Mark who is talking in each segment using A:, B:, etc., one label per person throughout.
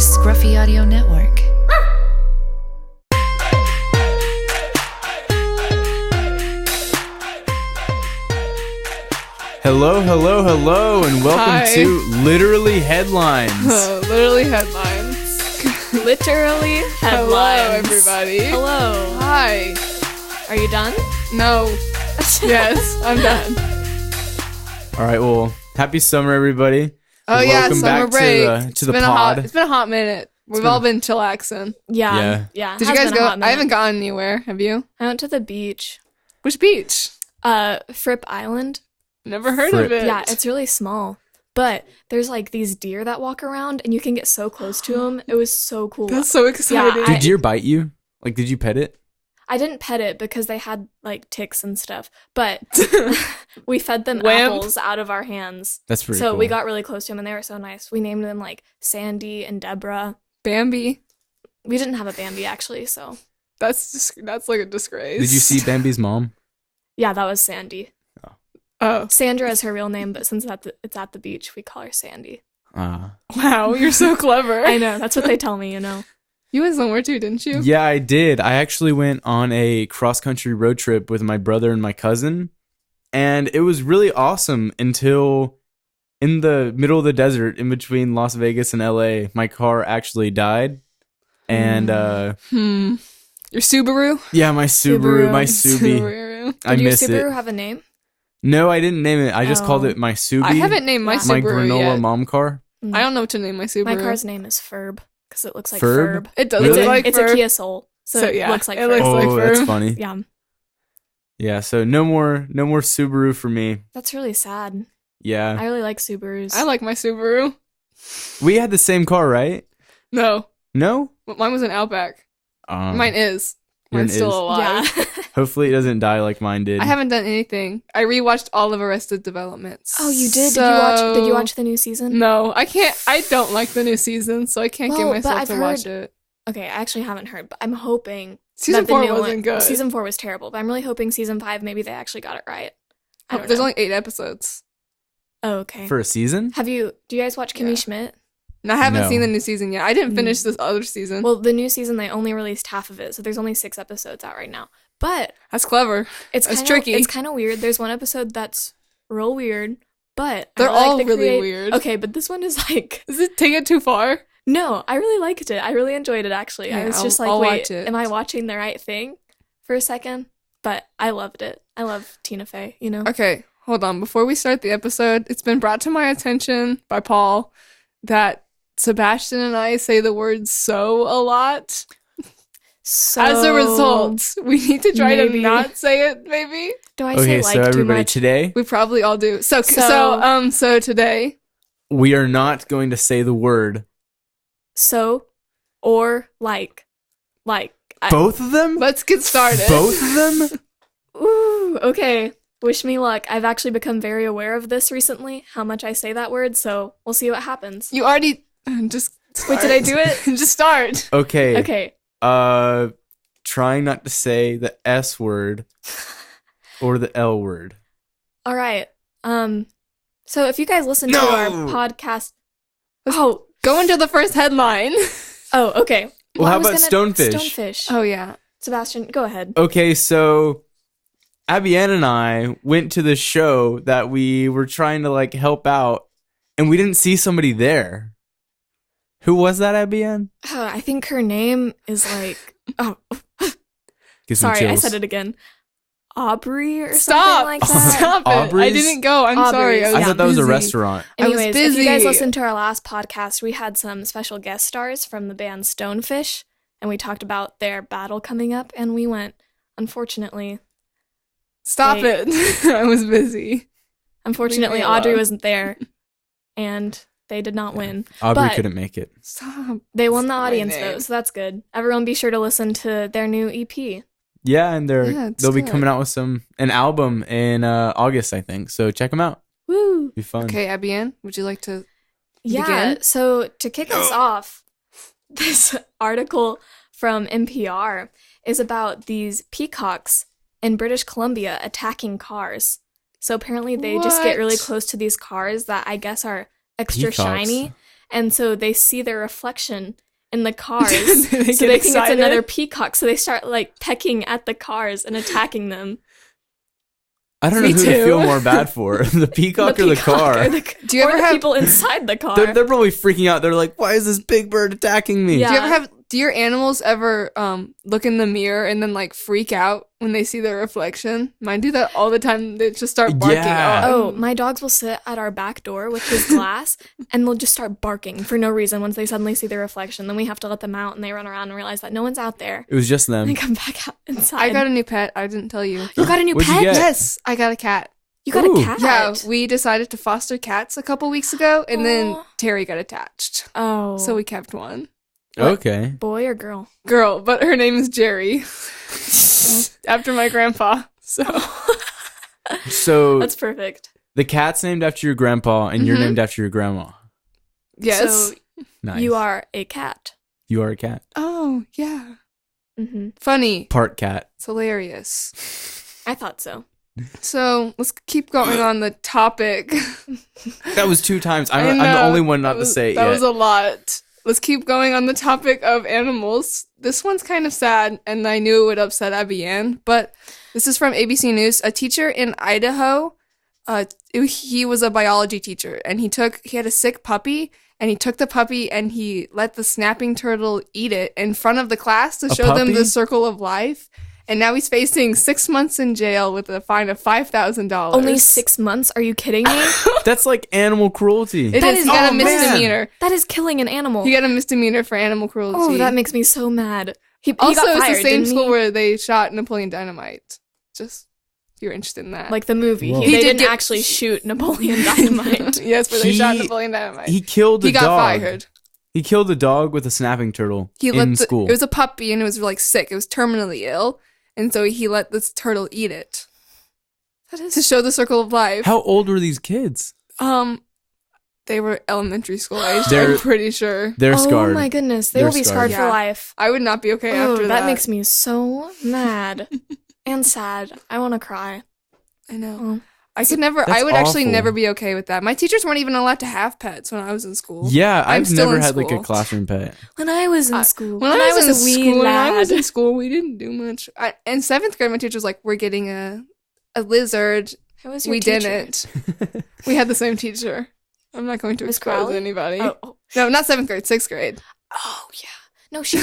A: Scruffy Audio Network.
B: Hello, and welcome to Literally Headlines.
C: Literally headlines.
D: Literally headlines.
C: Hello, everybody.
D: Hello.
C: Hi.
D: Are you done?
C: No. Yes, I'm done.
B: All right, well, happy summer, everybody.
C: Oh yeah,
B: welcome
C: summer
B: back
C: break.
B: to the pod.
C: It's been a hot minute. We've all been chillaxing.
D: Yeah.
C: Did you guys go? I haven't gone anywhere. Have you?
D: I went to the beach.
C: Which beach?
D: Fripp Island.
C: Never heard
B: Fripp.
C: of it.
D: Yeah, it's really small. But there's like these deer that walk around and you can get so close to them. It was so cool.
C: That's so exciting.
B: Did deer bite you? Like, did you pet it?
D: I didn't pet it because they had like ticks and stuff, but we fed them
C: Wimp.
D: apples out of our hands.
B: That's pretty
D: So
B: cool.
D: we got really close to them and they were so nice. We named them like Sandy and Deborah.
C: Bambi.
D: We didn't have a Bambi actually, so
C: That's like a disgrace.
B: Did you see Bambi's mom?
D: yeah, that was Sandy.
C: Oh,
D: Sandra is her real name, but since it's at the beach, we call her Sandy.
C: wow, you're so clever.
D: I know, that's what they tell me, you know.
C: You went somewhere too, didn't you?
B: Yeah, I did. I actually went on a cross-country road trip with my brother and my cousin, and it was really awesome until in the middle of the desert, in between Las Vegas and LA, my car actually died. And,
C: Your Subaru?
B: yeah, my Subaru, my
D: Subaru.
B: Subi. I
D: Did your
B: miss
D: Subaru
B: it.
D: have a name?
B: No, I didn't name it. I just called
D: Oh.
B: it my Subi.
C: I haven't named my
D: Yeah.
B: my
C: Subaru
B: granola
C: yet.
B: mom car.
C: I don't know what to name my Subaru.
D: My car's name is Ferb, because it looks like
B: Ferb?
D: Ferb.
C: It does
B: Really?
C: look like
D: It's
C: fur.
D: a Kia Soul, so it
C: yeah,
D: looks like
C: it
D: Ferb.
C: looks like
B: Oh, that's
C: fur.
B: funny.
D: Yeah,
B: Yeah, so no more Subaru for me.
D: that's really sad.
B: Yeah.
D: I really like Subarus.
C: I like my Subaru.
B: We had the same car, right?
C: No,
B: No?
C: mine was an Outback. Mine is.
B: Yours
C: Mine's still
B: is.
C: alive.
D: Yeah.
B: Hopefully it doesn't die like mine did.
C: I haven't done anything. I rewatched all of Arrested Development.
D: Oh, you did?
C: So-
D: Did you watch the new season?
C: No, I can't. I don't like the new season, so I can't get
D: Well, but
C: myself
D: I've
C: to watch it.
D: Okay, I actually haven't heard, but I'm hoping
C: Season
D: that the
C: 4
D: new
C: wasn't
D: one,
C: good.
D: Season 4 was terrible, but I'm really hoping season 5 maybe they actually got it right. I don't
C: There's
D: know.
C: only 8 episodes.
D: Oh, okay.
B: For a season?
D: Do you guys watch Kimmy
C: Yeah.
D: Schmidt?
C: And I haven't
B: No.
C: seen the new season yet. I didn't finish this other season.
D: Well, the new season they only released half of it, so there's only 6 episodes out right now. But
C: That's clever.
D: it's
C: That's
D: kinda,
C: tricky.
D: It's kind of weird. There's one episode that's real weird, but
C: They're
D: I really
C: all
D: like the
C: really weird.
D: Okay, but this one is like
C: Does it take it too far?
D: no, I really liked it. I really enjoyed it actually.
C: Yeah,
D: I was just like,
C: I'll
D: wait,
C: watch it.
D: am I watching the right thing for a second? But I loved it. I love Tina Fey, you know.
C: Okay, hold on. Before we start the episode, it's been brought to my attention by Paul that Sebastian and I say the word so a lot.
D: So
C: As a result, we need to try
D: maybe-
C: to not say it, maybe.
D: do I
B: Okay,
D: say like
B: so
D: too
B: everybody,
D: much?
B: today
C: We probably all do. So today,
B: we are not going to say the word.
D: So or like.
B: Both of them?
C: let's get started.
B: Both of them?
D: Ooh, okay. Wish me luck. I've actually become very aware of this recently, how much I say that word, so we'll see what happens.
C: You already just
D: Wait, did I do it?
C: just start.
B: Okay.
D: Okay.
B: Trying not to say the S word or the L word.
D: All right. So if you guys listen to
B: No!
D: our podcast. Oh,
C: Go into the first headline.
D: okay.
B: Well, how
D: I was
B: about
D: gonna-
B: stonefish?
D: Stonefish.
C: Oh yeah.
D: Sebastian, go ahead.
B: Okay, so Abby Ann and I went to the show that we were trying to like help out, and we didn't see somebody there. Who was that, Abby Ann?
D: I think her name is like. Oh,
B: Gives me
D: sorry, I
B: chills.
D: said it again. Aubrey or
C: Stop.
D: something like that.
C: Stop it. I
B: Aubrey's?
C: didn't go. I'm
D: Aubrey's.
C: sorry.
B: I thought that was a
C: busy.
B: restaurant.
C: I was
D: Anyways, if you guys
C: busy.
D: listened to our last podcast, we had some special guest stars from the band Stonefish, and we talked about their battle coming up, and we went. Unfortunately,
C: Stop
D: They-
C: it. I was busy.
D: unfortunately,
C: Leave me
D: Audrey
C: alone.
D: wasn't there, and they did not win.
B: Aubrey
D: But
B: couldn't make it.
C: Stop.
D: they won the
C: Say my
D: audience
C: name.
D: vote, so that's good. Everyone, be sure to listen to their new E EP.
B: Yeah, and
C: Yeah, it's
B: they'll be
C: good.
B: coming out with an album in August, I think. So check them out.
D: Woo!
B: Be fun.
C: Okay, Abby Ann, would you like to
D: Yeah.
C: begin?
D: So to kick us off, this article from NPR is about these peacocks in British Columbia attacking cars. So apparently they just get really
C: What?
D: close to these cars that I guess are extra
B: Peacocks.
D: shiny, and so they see their reflection in the cars.
C: They
D: So
C: get
D: they think it's
C: excited?
D: another peacock. So they start like pecking at the cars and attacking them.
B: I don't know
C: Me
B: who to
C: too.
B: feel more bad for, the peacock or the car.
C: Do you
D: or
C: ever
D: the
C: have-
D: people inside the car?
B: They're probably freaking out. They're like, "Why is this big bird attacking me?"
D: Yeah.
C: Do your animals ever look in the mirror and then like freak out when they see their reflection? Mine do that all the time. They just start barking.
B: Yeah.
D: Oh, my dogs will sit at our back door with his glass and they'll just start barking for no reason once they suddenly see their reflection. Then we have to let them out and they run around and realize that no one's out there.
B: It was just
D: And
B: them.
D: they come back out inside.
C: I got a new pet. I didn't tell you.
D: You got a new
B: What'd you
D: pet?
B: get?
C: Yes, I got a cat.
D: You got
B: Ooh.
D: a cat?
C: Yeah, we decided to foster cats a couple weeks ago, and then
D: Aw.
C: Terry got attached.
D: Oh.
C: So we kept one.
B: Okay.
D: Boy or girl?
C: Girl, but her name is Jerry. After my grandpa. So
B: So
D: That's perfect.
B: the cat's named after your grandpa, and you're
C: Mhm.
B: named after your grandma.
C: yes.
D: So
B: Nice.
D: you are a cat.
B: You are a cat.
C: Oh, yeah.
D: Mm-hmm.
C: Funny.
B: Part cat.
C: It's hilarious.
D: I thought so.
C: So let's keep going on the topic.
B: That was 2 times.
C: I
B: I'm the
C: know.
B: only one not
C: That was-
B: to say it
C: That
B: yet.
C: was a lot. Let's keep going on the topic of animals. This one's kind of sad, and I knew it would upset Abby Ann, but this is from ABC News. A teacher in Idaho, he was a biology teacher, and he had a sick puppy, and he took the puppy and he let the snapping turtle eat it in front of the class to
B: A
C: show them
B: puppy?
C: the circle of life. And now he's facing 6 months in jail with a fine of $5,000.
D: Only 6 months? Are you kidding me?
B: That's like animal cruelty.
C: It
D: That
C: is.
D: is-
C: He got
B: oh,
C: a
B: man.
C: misdemeanor.
D: That is killing an animal.
C: He got a misdemeanor for animal cruelty.
D: Oh, that makes me so mad. He
C: Also,
D: got fired,
C: it's the same
D: didn't
C: school
D: he?
C: where they shot Napoleon Dynamite. Just if you're interested in that.
D: Like the movie.
B: Whoa.
D: They
C: He did
D: didn't
C: get-
D: actually shoot Napoleon Dynamite.
C: yes, where they shot
B: He-
C: Napoleon Dynamite.
B: He killed a
C: He got
B: dog.
C: fired.
B: He killed a dog with a snapping turtle
C: He
B: in
C: let
B: school.
C: It was a puppy and it was like sick. It was terminally ill, and so he let this turtle eat it
D: That is
C: to show the circle of life.
B: How old were these kids?
C: They were elementary school age.
B: They're-
C: I'm pretty sure.
B: They're
D: oh
B: scarred.
D: my goodness. They
B: They're
D: will be scarred
C: scarred.
D: for
C: Yeah.
D: life.
C: I would not be okay
D: Oh,
C: after
D: that
C: that.
D: makes me so mad and sad. I want to cry.
C: I know.
D: Oh.
C: I could never.
B: That's
C: I would actually
B: awful.
C: never be okay with that. My teachers weren't even allowed to have pets when I was in school.
B: Yeah,
C: I'm
B: I've
C: still
B: never
C: in
B: had like a
C: school.
B: classroom pet.
D: When I was in
C: I-
D: school.
C: When I was in
D: a wee
C: school, when I
D: lad.
C: was in school, we didn't do much. In 7th grade, my teacher was like, "We're getting a lizard."
D: Who was your
C: We
D: teacher?
C: didn't. We had the same teacher. I'm not going to
D: Miss
C: expose
D: Crowley?
C: anybody.
D: Oh,
C: No, not 7th grade, 6th grade.
D: oh, yeah. No, she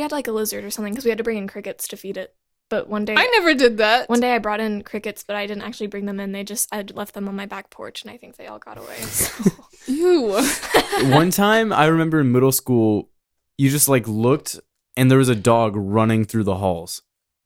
D: had like a lizard or something because we had to bring in crickets to feed it. But one day
C: I never did that.
D: One day I brought in crickets, but I didn't actually bring them in. I left them on my back porch, and I think they all got away. So.
C: Ew.
B: One time, I remember in middle school, you just like looked and there was a dog running through the halls.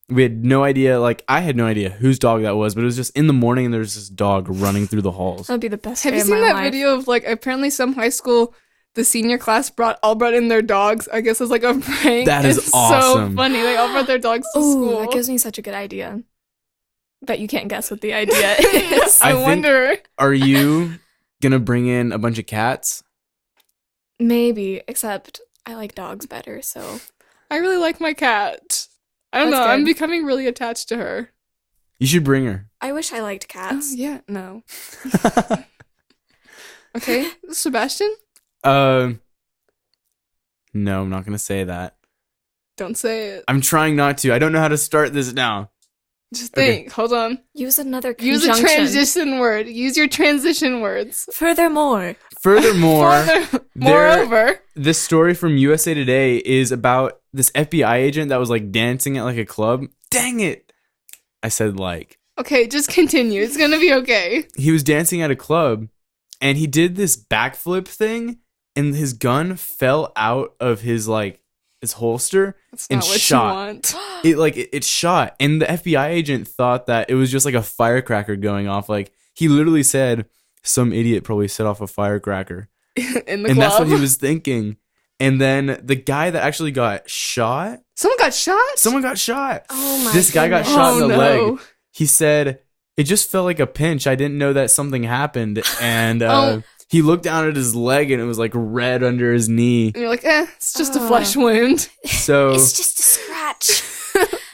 B: We had no idea, like I had no idea whose dog that was, but it was just in the morning and there was this dog running through the halls.
D: That'd be the best
C: Have
D: day
C: you
D: of
C: seen
D: my
C: that
D: life.
C: video of like apparently some high school, the senior class brought in their dogs? I guess as like a prank.
B: That is
C: It's
B: awesome.
C: so funny. They all brought their dogs to
D: Oh,
C: school.
D: that gives me such a good idea. Bet you can't guess what the idea is.
C: I
B: I think-
C: wonder.
B: Are you gonna bring in a bunch of cats?
D: Maybe, except I like dogs better, so.
C: I really like my cat. I don't
D: That's
C: know. I'm
D: good.
C: becoming really attached to her.
B: You should bring her.
D: I wish I liked
C: Oh,
D: cats.
C: yeah. No. Okay, Sebastian.
B: No, I'm not gonna say that.
C: Don't say it.
B: I'm trying not to. I don't know how to start this now.
C: Just
B: Okay.
C: think. Hold on.
D: Use another
C: Use a
D: conjunction.
C: transition word. Use your transition words.
D: Furthermore.
B: Furthermore,
C: Moreover.
B: this story from USA Today is about this FBI agent that was like dancing at like a club. Dang it! I said like.
C: Okay, just continue. It's gonna be okay.
B: He was dancing at a club and he did this backflip thing and his gun fell out of his like his holster.
C: That's
B: And
C: not what
B: shot.
C: you want.
B: It shot and the FBI agent thought that it was just like a firecracker going off. Like he literally said some idiot probably set off a firecracker.
C: In the
B: And
C: club.
B: that's what he was thinking. And then the guy that actually got shot,
C: Someone got shot?
B: someone got shot.
D: Oh my
B: This guy got
D: goodness.
B: shot in the
C: no.
B: leg. He said, it just felt like a pinch. I didn't know that something happened. And
C: Oh.
B: he looked down at his leg and it was like red under his knee.
C: And you're like, it's just a
D: Oh.
C: flesh wound.
B: So
D: It's just a scratch.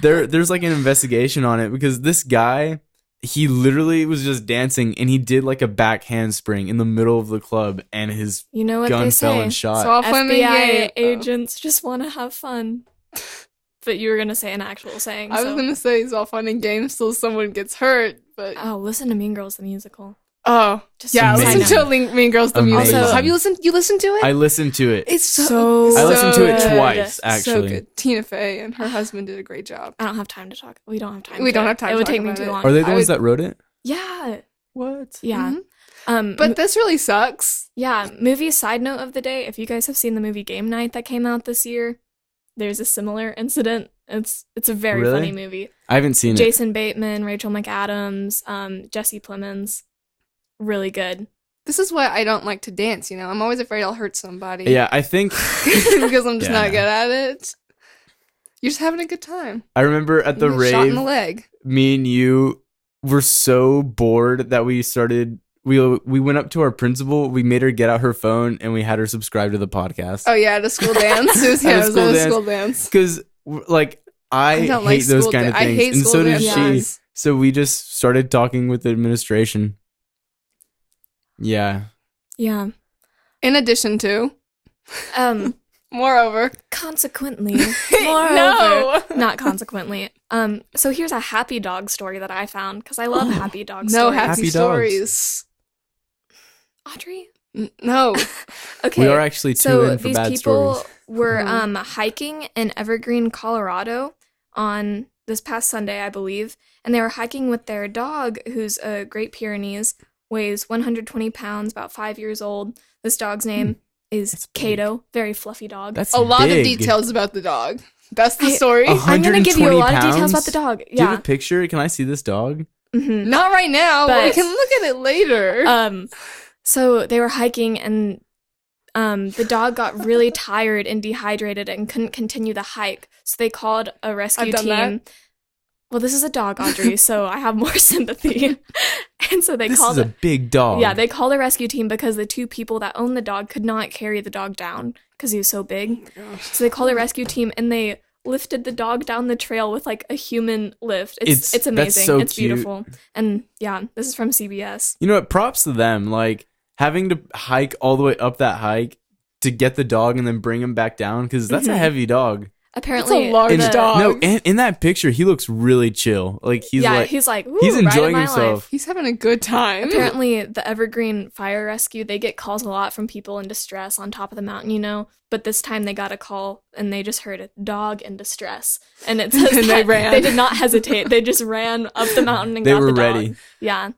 B: there's like an investigation on it because this guy he literally was just dancing, and he did like a back handspring in the middle of the club, and his
D: You know what
B: gun
D: they
B: fell
D: say.
B: and shot.
C: So off women
D: FBI
C: game.
D: agents just want to have fun. But you were going to say an actual saying.
C: I was
D: so.
C: gonna say it's all fun and games till someone gets hurt, but
D: Oh, listen to Mean Girls the musical.
C: just yeah,
B: amazing.
C: listen to Mean Girls the musical.
B: Amazing.
C: Have you listened? You listened to it?
B: I listened to it.
C: It's so
B: I listened to it
C: good.
B: twice,
C: So
B: actually.
C: good. Tina Fey and her husband did a great job.
D: I don't have time to talk. We don't have time.
C: We don't have time
D: It
C: to
D: would
C: talk
D: take me
C: about
D: too
C: it.
D: long.
B: Are they the
C: I
B: ones
C: would-
B: that wrote it?
D: Yeah.
B: What?
D: Yeah.
C: Mhm. But this really sucks.
D: Yeah, movie side note of the day, if you guys have seen the movie Game Night that came out this year, there's a similar incident. It's a very
B: Really?
D: funny movie.
B: I haven't seen it.
D: Jason Bateman, Rachel McAdams, Jesse Plemons. Really good.
C: This is why I don't like to dance, you know? I'm always afraid I'll hurt somebody.
B: Yeah, I think
C: because I'm just
B: Yeah.
C: not good at it. You're just having a good time.
B: I remember at the
C: You get shot in the
B: rave,
C: leg.
B: me and you were so bored that we went up to our principal, we made her get out her phone, and we had her subscribe to the podcast.
C: Oh yeah, at a school dance. It was,
B: At a
C: it was
B: school
C: at a
B: dance.
C: school dance.
B: Because like I
C: don't
B: hate
C: like
B: those
C: school
B: kind of
C: I
B: things,
C: hate
B: and
C: school
B: so did
C: dances.
B: she. So we just started talking with the administration. Yeah.
D: Yeah.
C: In addition to, moreover,
D: Consequently,
C: No.
D: not consequently. So here's a happy dog story that I found because I love happy dog
C: no
D: stories.
C: happy
B: Happy dogs.
C: stories.
D: Audrey.
C: No.
D: Okay.
B: We are actually two
D: so
B: in for
D: these
B: bad
D: people
B: stories.
D: were hiking in Evergreen, Colorado on this past Sunday, I believe, and they were hiking with their dog, who's a Great Pyrenees, weighs 120 pounds, about 5 years old. This dog's name is
B: That's big.
D: Kato, very fluffy dog.
B: That's
C: A lot of
B: big.
C: details about the dog. That's the
D: I-
C: story.
D: I'm gonna give you a
B: 120
D: lot of details about
B: pounds?
D: the dog.
B: Do you have
D: Yeah.
B: a picture? Can I see this dog?
D: Mhm.
C: Not right now, but we
D: But-
C: can look at it later.
D: So they were hiking and the dog got really tired and dehydrated and couldn't continue the hike. So they called a rescue
C: I've done
D: team. Well, this is a dog, Audrey, so I have more sympathy. And so they
B: This
D: called
B: is a big dog.
D: Yeah, they called a rescue team because the two people that owned the dog could not carry the dog down because he was so big. So they called a rescue team and they lifted the dog down the trail with like a human lift. It's
B: That's
D: amazing.
B: so
D: It's
B: cute.
D: beautiful. And yeah, this is from CBS.
B: You know what? Props to them. Like having to hike all the way up that hike to get the dog and then bring him back down because that's a
D: Mhm.
B: heavy dog.
D: Apparently,
C: large
B: And-
C: dog.
B: No, and in that picture, he looks really chill. Like he's like
D: he's like,
B: he's
D: "Ooh, ride of
B: enjoying
D: my
B: himself.
D: life."
C: He's having a good time.
D: Apparently, the Evergreen Fire Rescue, they get calls a lot from people in distress on top of the mountain, you know? But this time they got a call and they just heard a dog in distress. And it says
C: And they
D: that
C: ran.
D: they did not hesitate. They just ran up the mountain and
B: They
D: got
B: were
D: the dog.
B: ready.
D: Yeah.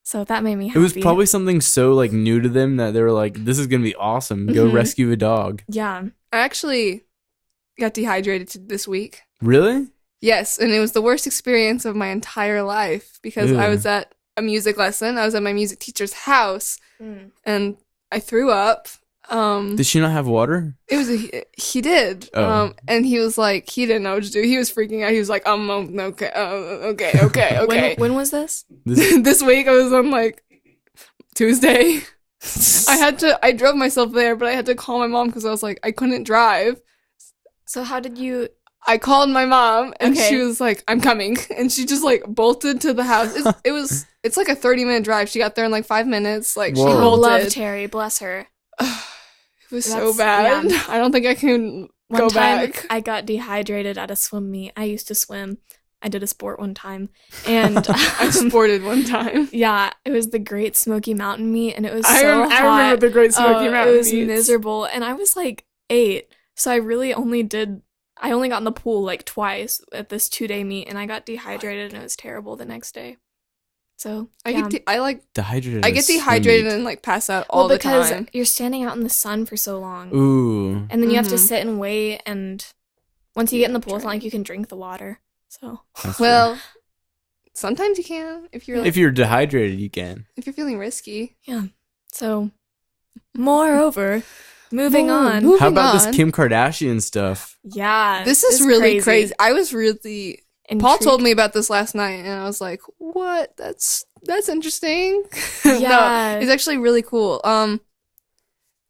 D: So that made me happy.
B: It was probably something so like new to them that they were like, "This is gonna be awesome. Go
D: Mhm.
B: rescue a dog."
D: Yeah.
C: I actually got dehydrated this week.
B: Really?
C: Yes, and it was the worst experience of my entire life because I
B: Ew.
C: was at a music lesson. I was at my music teacher's house
D: Mm.
C: and I threw up.
B: Did she not have water?
C: It was he did.
B: Oh.
C: And he was like he didn't know what to do. He was freaking out. He was like, okay.
D: When was this?
B: This,
C: This week I was on like Tuesday. I drove myself there, but I had to call my mom because I was like, I couldn't drive.
D: So how did you...
C: I called my mom and
D: Okay.
C: she was like, I'm coming. And she just like bolted to the house. It's like a 30-minute drive. She got there in like 5 minutes. Like she
B: Whoa.
C: bolted.
D: Love Terry, bless her.
C: It was
D: That's-
C: so bad.
D: yeah.
C: I don't think I can
D: One
C: go
D: time
C: back.
D: I got dehydrated at a swim meet. I used to swim. I did a sport one time. And
C: I sported one time.
D: yeah, it was the Great Smoky Mountain meet and it was
C: I
D: so
C: remember
D: hot.
C: the Great Smoky
D: Oh,
C: Mountain
D: It was
C: meets.
D: miserable. And I was like 8. So I only got in the pool like twice at this 2-day meet and I got dehydrated and it was terrible the next day. So
C: I
D: yeah.
C: get
B: dehydrated.
C: I
B: at
C: get
B: a swim
C: dehydrated
B: meet.
C: and like pass out all
D: well, because
C: the time.
D: you're standing out in the sun for so long.
B: Ooh.
D: And then you have to
C: Mhm.
D: sit and wait and once you get in the pool it's not like you can drink the water. So
B: That's
C: Well, sometimes you can if you're
B: fair.
C: like,
B: if you're dehydrated, you can.
C: if you're feeling risky.
D: So, moreover, moving on.
C: Moving
B: How about
C: on.
B: this Kim Kardashian stuff?
D: Yeah,
C: This is
D: it's
C: really crazy. I was really Paul
D: Intrigued.
C: told me about this last night, and I was like, "What? That's interesting."
D: Yeah.
C: No, it's actually really cool.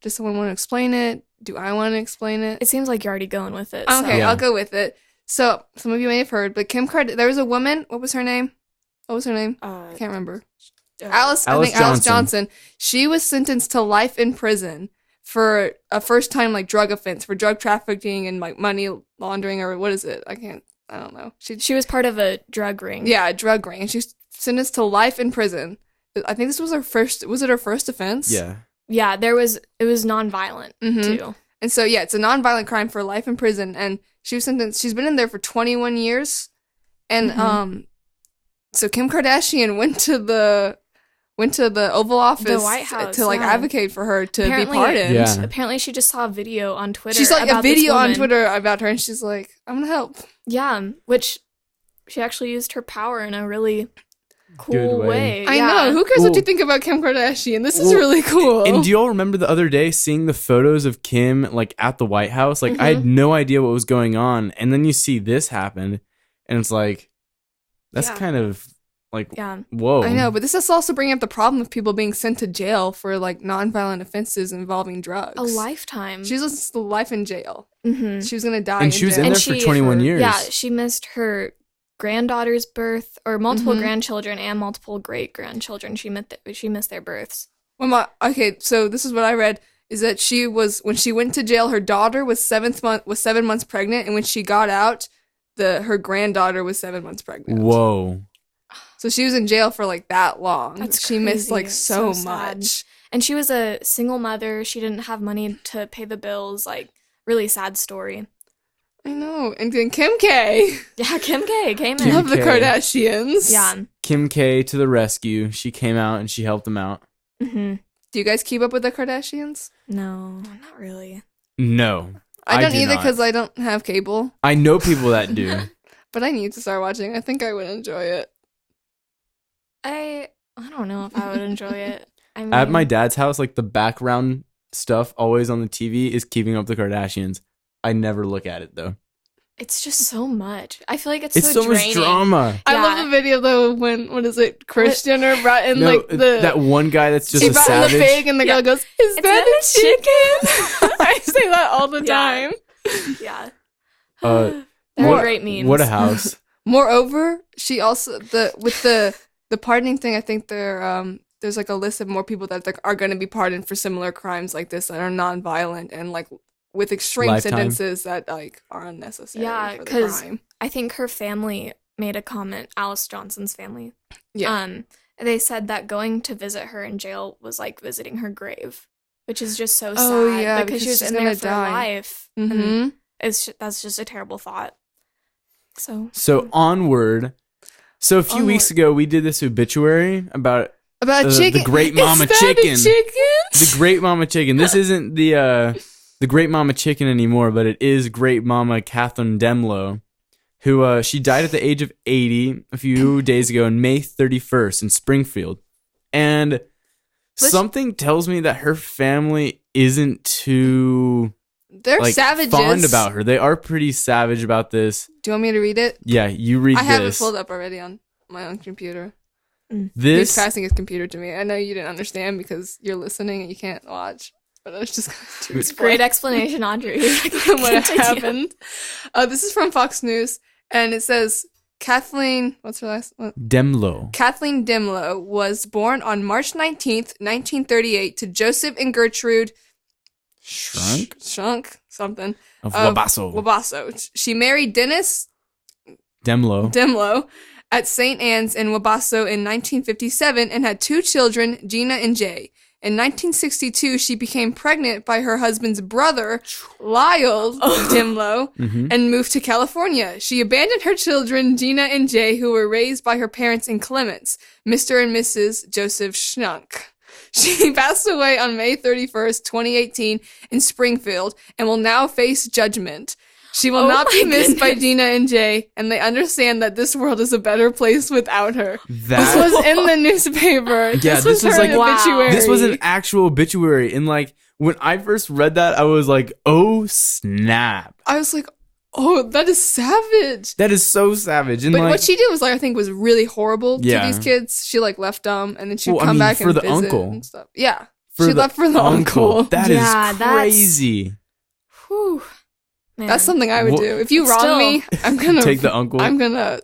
C: Does someone want to explain it? Do I want to explain it?
D: It seems like you're already going with it.
C: Okay,
B: Yeah.
C: I'll go with it. So some of you may have heard, but there was a woman. What was her name? What was her name? I can't remember.
B: Alice
C: I think Alice
B: Johnson.
C: Johnson. She was sentenced to life in prison for a first time like drug offense, for drug trafficking and like money laundering, or what is it? I don't know.
D: She was part of a drug ring.
C: Yeah, a drug ring. She's sentenced to life in prison. I think this was her first. Was it her first offense?
B: Yeah.
D: Yeah, it was nonviolent too.
C: And so yeah, it's a nonviolent crime for life in prison, and she was sentenced. She's been in there for 21 years, and so Kim Kardashian went to the Oval Office,
D: the White House,
C: to like advocate for her to be pardoned.
B: Yeah.
D: Apparently, she just saw a video on Twitter.
C: She's like
D: about
C: a video
D: this
C: on
D: woman.
C: Twitter about her, and she's like, "I'm gonna help."
D: Yeah, which she actually used her power in a really cool
B: Good way.
D: way.
C: I
D: Yeah.
C: know. Who cares
B: Well-
C: what you think about Kim Kardashian? This is really cool.
B: And do y'all remember the other day seeing the photos of Kim like at the White House? Like I had no idea what was going on, and then you see this happen, and it's like that's kind of like whoa.
C: I know, but this is also bringing up the problem of people being sent to jail for like nonviolent offenses involving drugs.
D: A lifetime.
C: She was the life in jail.
D: Mm-hmm.
C: She was gonna die,
B: and she was
C: jail.
B: in there for 21 years.
D: Yeah, she missed her granddaughter's birth, or multiple grandchildren and multiple great grandchildren. She missed their births.
C: Okay, so this is what I read: is that when she went to jail, her daughter was 7 months pregnant, and when she got out, her granddaughter was 7 months pregnant.
B: Whoa.
C: So she was in jail for like that long.
D: That's
C: she missed
D: crazy.
C: like so
D: sad.
C: much.
D: And she was a single mother. She didn't have money to pay the bills. Like, really sad story.
C: I know. And then Kim K.
D: Yeah, Kim K came
B: Kim
D: in.
C: Love the
B: K.
C: Kardashians.
D: Yeah.
B: Kim K to the rescue. She came out and she helped them out.
D: Mm-hmm.
C: Do you guys keep up with the Kardashians?
D: No, not really.
B: No.
C: I don't
B: do
C: either
B: not.
C: because I don't have cable.
B: I know people that do.
C: But I need to start watching. I think I would enjoy it.
D: I don't know if I would enjoy it. I mean,
B: At my dad's house, like the background stuff always on the TV is Keeping Up with the Kardashians. I never look at it though.
D: it's just so much. I feel like it's
B: It's so
D: draining.
B: much drama.
C: I
D: Yeah.
C: love the video though when Kris Jenner brought in
B: No,
C: like the
B: that one guy that's just
C: she
B: a
C: brought
B: savage.
C: in the pig and the girl goes, "Is that a chicken?" I say that all the
D: Yeah.
C: time.
D: Yeah.
B: Uh,
D: They're
B: what-
D: great memes.
B: What a house.
C: Moreover, she also with the pardoning thing. I think there's like a list of more people that like are going to be pardoned for similar crimes like this that are non-violent and like with extreme
B: Lifetime.
C: sentences that like are unnecessary.
D: Yeah,
C: for the
D: because
C: crime.
D: I think her family made a comment, Alice Johnson's family.
C: Yeah.
D: They said that going to visit her in jail was like visiting her grave, which is just so
C: Oh,
D: sad
C: yeah,
D: because she
C: because
D: was
C: she's
D: in there
C: gonna
D: for
C: die.
D: life.
C: Mhm.
D: And that's just a terrible thought.
B: So onward. So a few
C: Onward.
B: weeks ago, we did this obituary about
C: About a
B: the
C: chicken.
B: Great
C: Is
B: Mama
C: that
B: Chicken.
C: A chicken?
B: the Great Mama Chicken. This isn't the Great Mama Chicken anymore, but it is Great Mama Catherine Demlow, who she died at the age of 80 a few days ago on May 31st in Springfield. And something tells me that her family isn't too
C: They're
B: like
C: savages.
B: fond about her. They are pretty savage about this.
C: Do you want me to read it?
B: Yeah, you read
C: I have it
B: this.
C: pulled up already on my own computer. He's
B: This
C: passing his computer to me. I know you didn't understand because you're listening and you can't watch. But I was just going to
D: Great explanation, Audrey.
C: what
D: Continue.
C: happened. This is from Fox News, and it says Kathleen. What's her last one?
B: Demlow.
C: Kathleen Demlow was born on March 19th, 1938, to Joseph and Gertrude Shunk something
B: Of Wabasso.
C: Wabasso. She married Dennis
B: Demlow.
C: at St. Anne's in Wabasso in 1957 and had 2 children, Gina and Jay. In 1962, she became pregnant by her husband's brother, Lyle Demlow, and moved to California. She abandoned her children, Gina and Jay, who were raised by her parents in Clements, Mr. and Mrs. Joseph Schnunk. She passed away on May 31st, 2018 in Springfield and will now face judgment. She will not be missed by Gina and Jay, and they understand that this world is a better place without her. This was in the newspaper.
B: Yeah,
C: this was her
B: like
C: obituary.
B: This was an actual obituary, and like when I first read that, I was like, "Oh snap!"
C: I was like, "Oh, that is savage."
B: That is so savage. And
C: But
B: like,
C: what she did was like I think was really horrible
B: Yeah.
C: to these kids. She like left them, and then she'd
B: Well, I
C: come
B: mean,
C: back
B: for
C: and
B: the
C: visit
B: uncle.
C: and stuff. Yeah,
B: for
C: she
B: the
C: left for the uncle.
B: That
D: Yeah,
B: is
D: that's-
B: crazy.
D: Whew. Man.
C: That's something I would
B: What-
C: do. If you wrong
D: Still.
C: me, I'm gonna
B: Take the uncle.
C: I'm gonna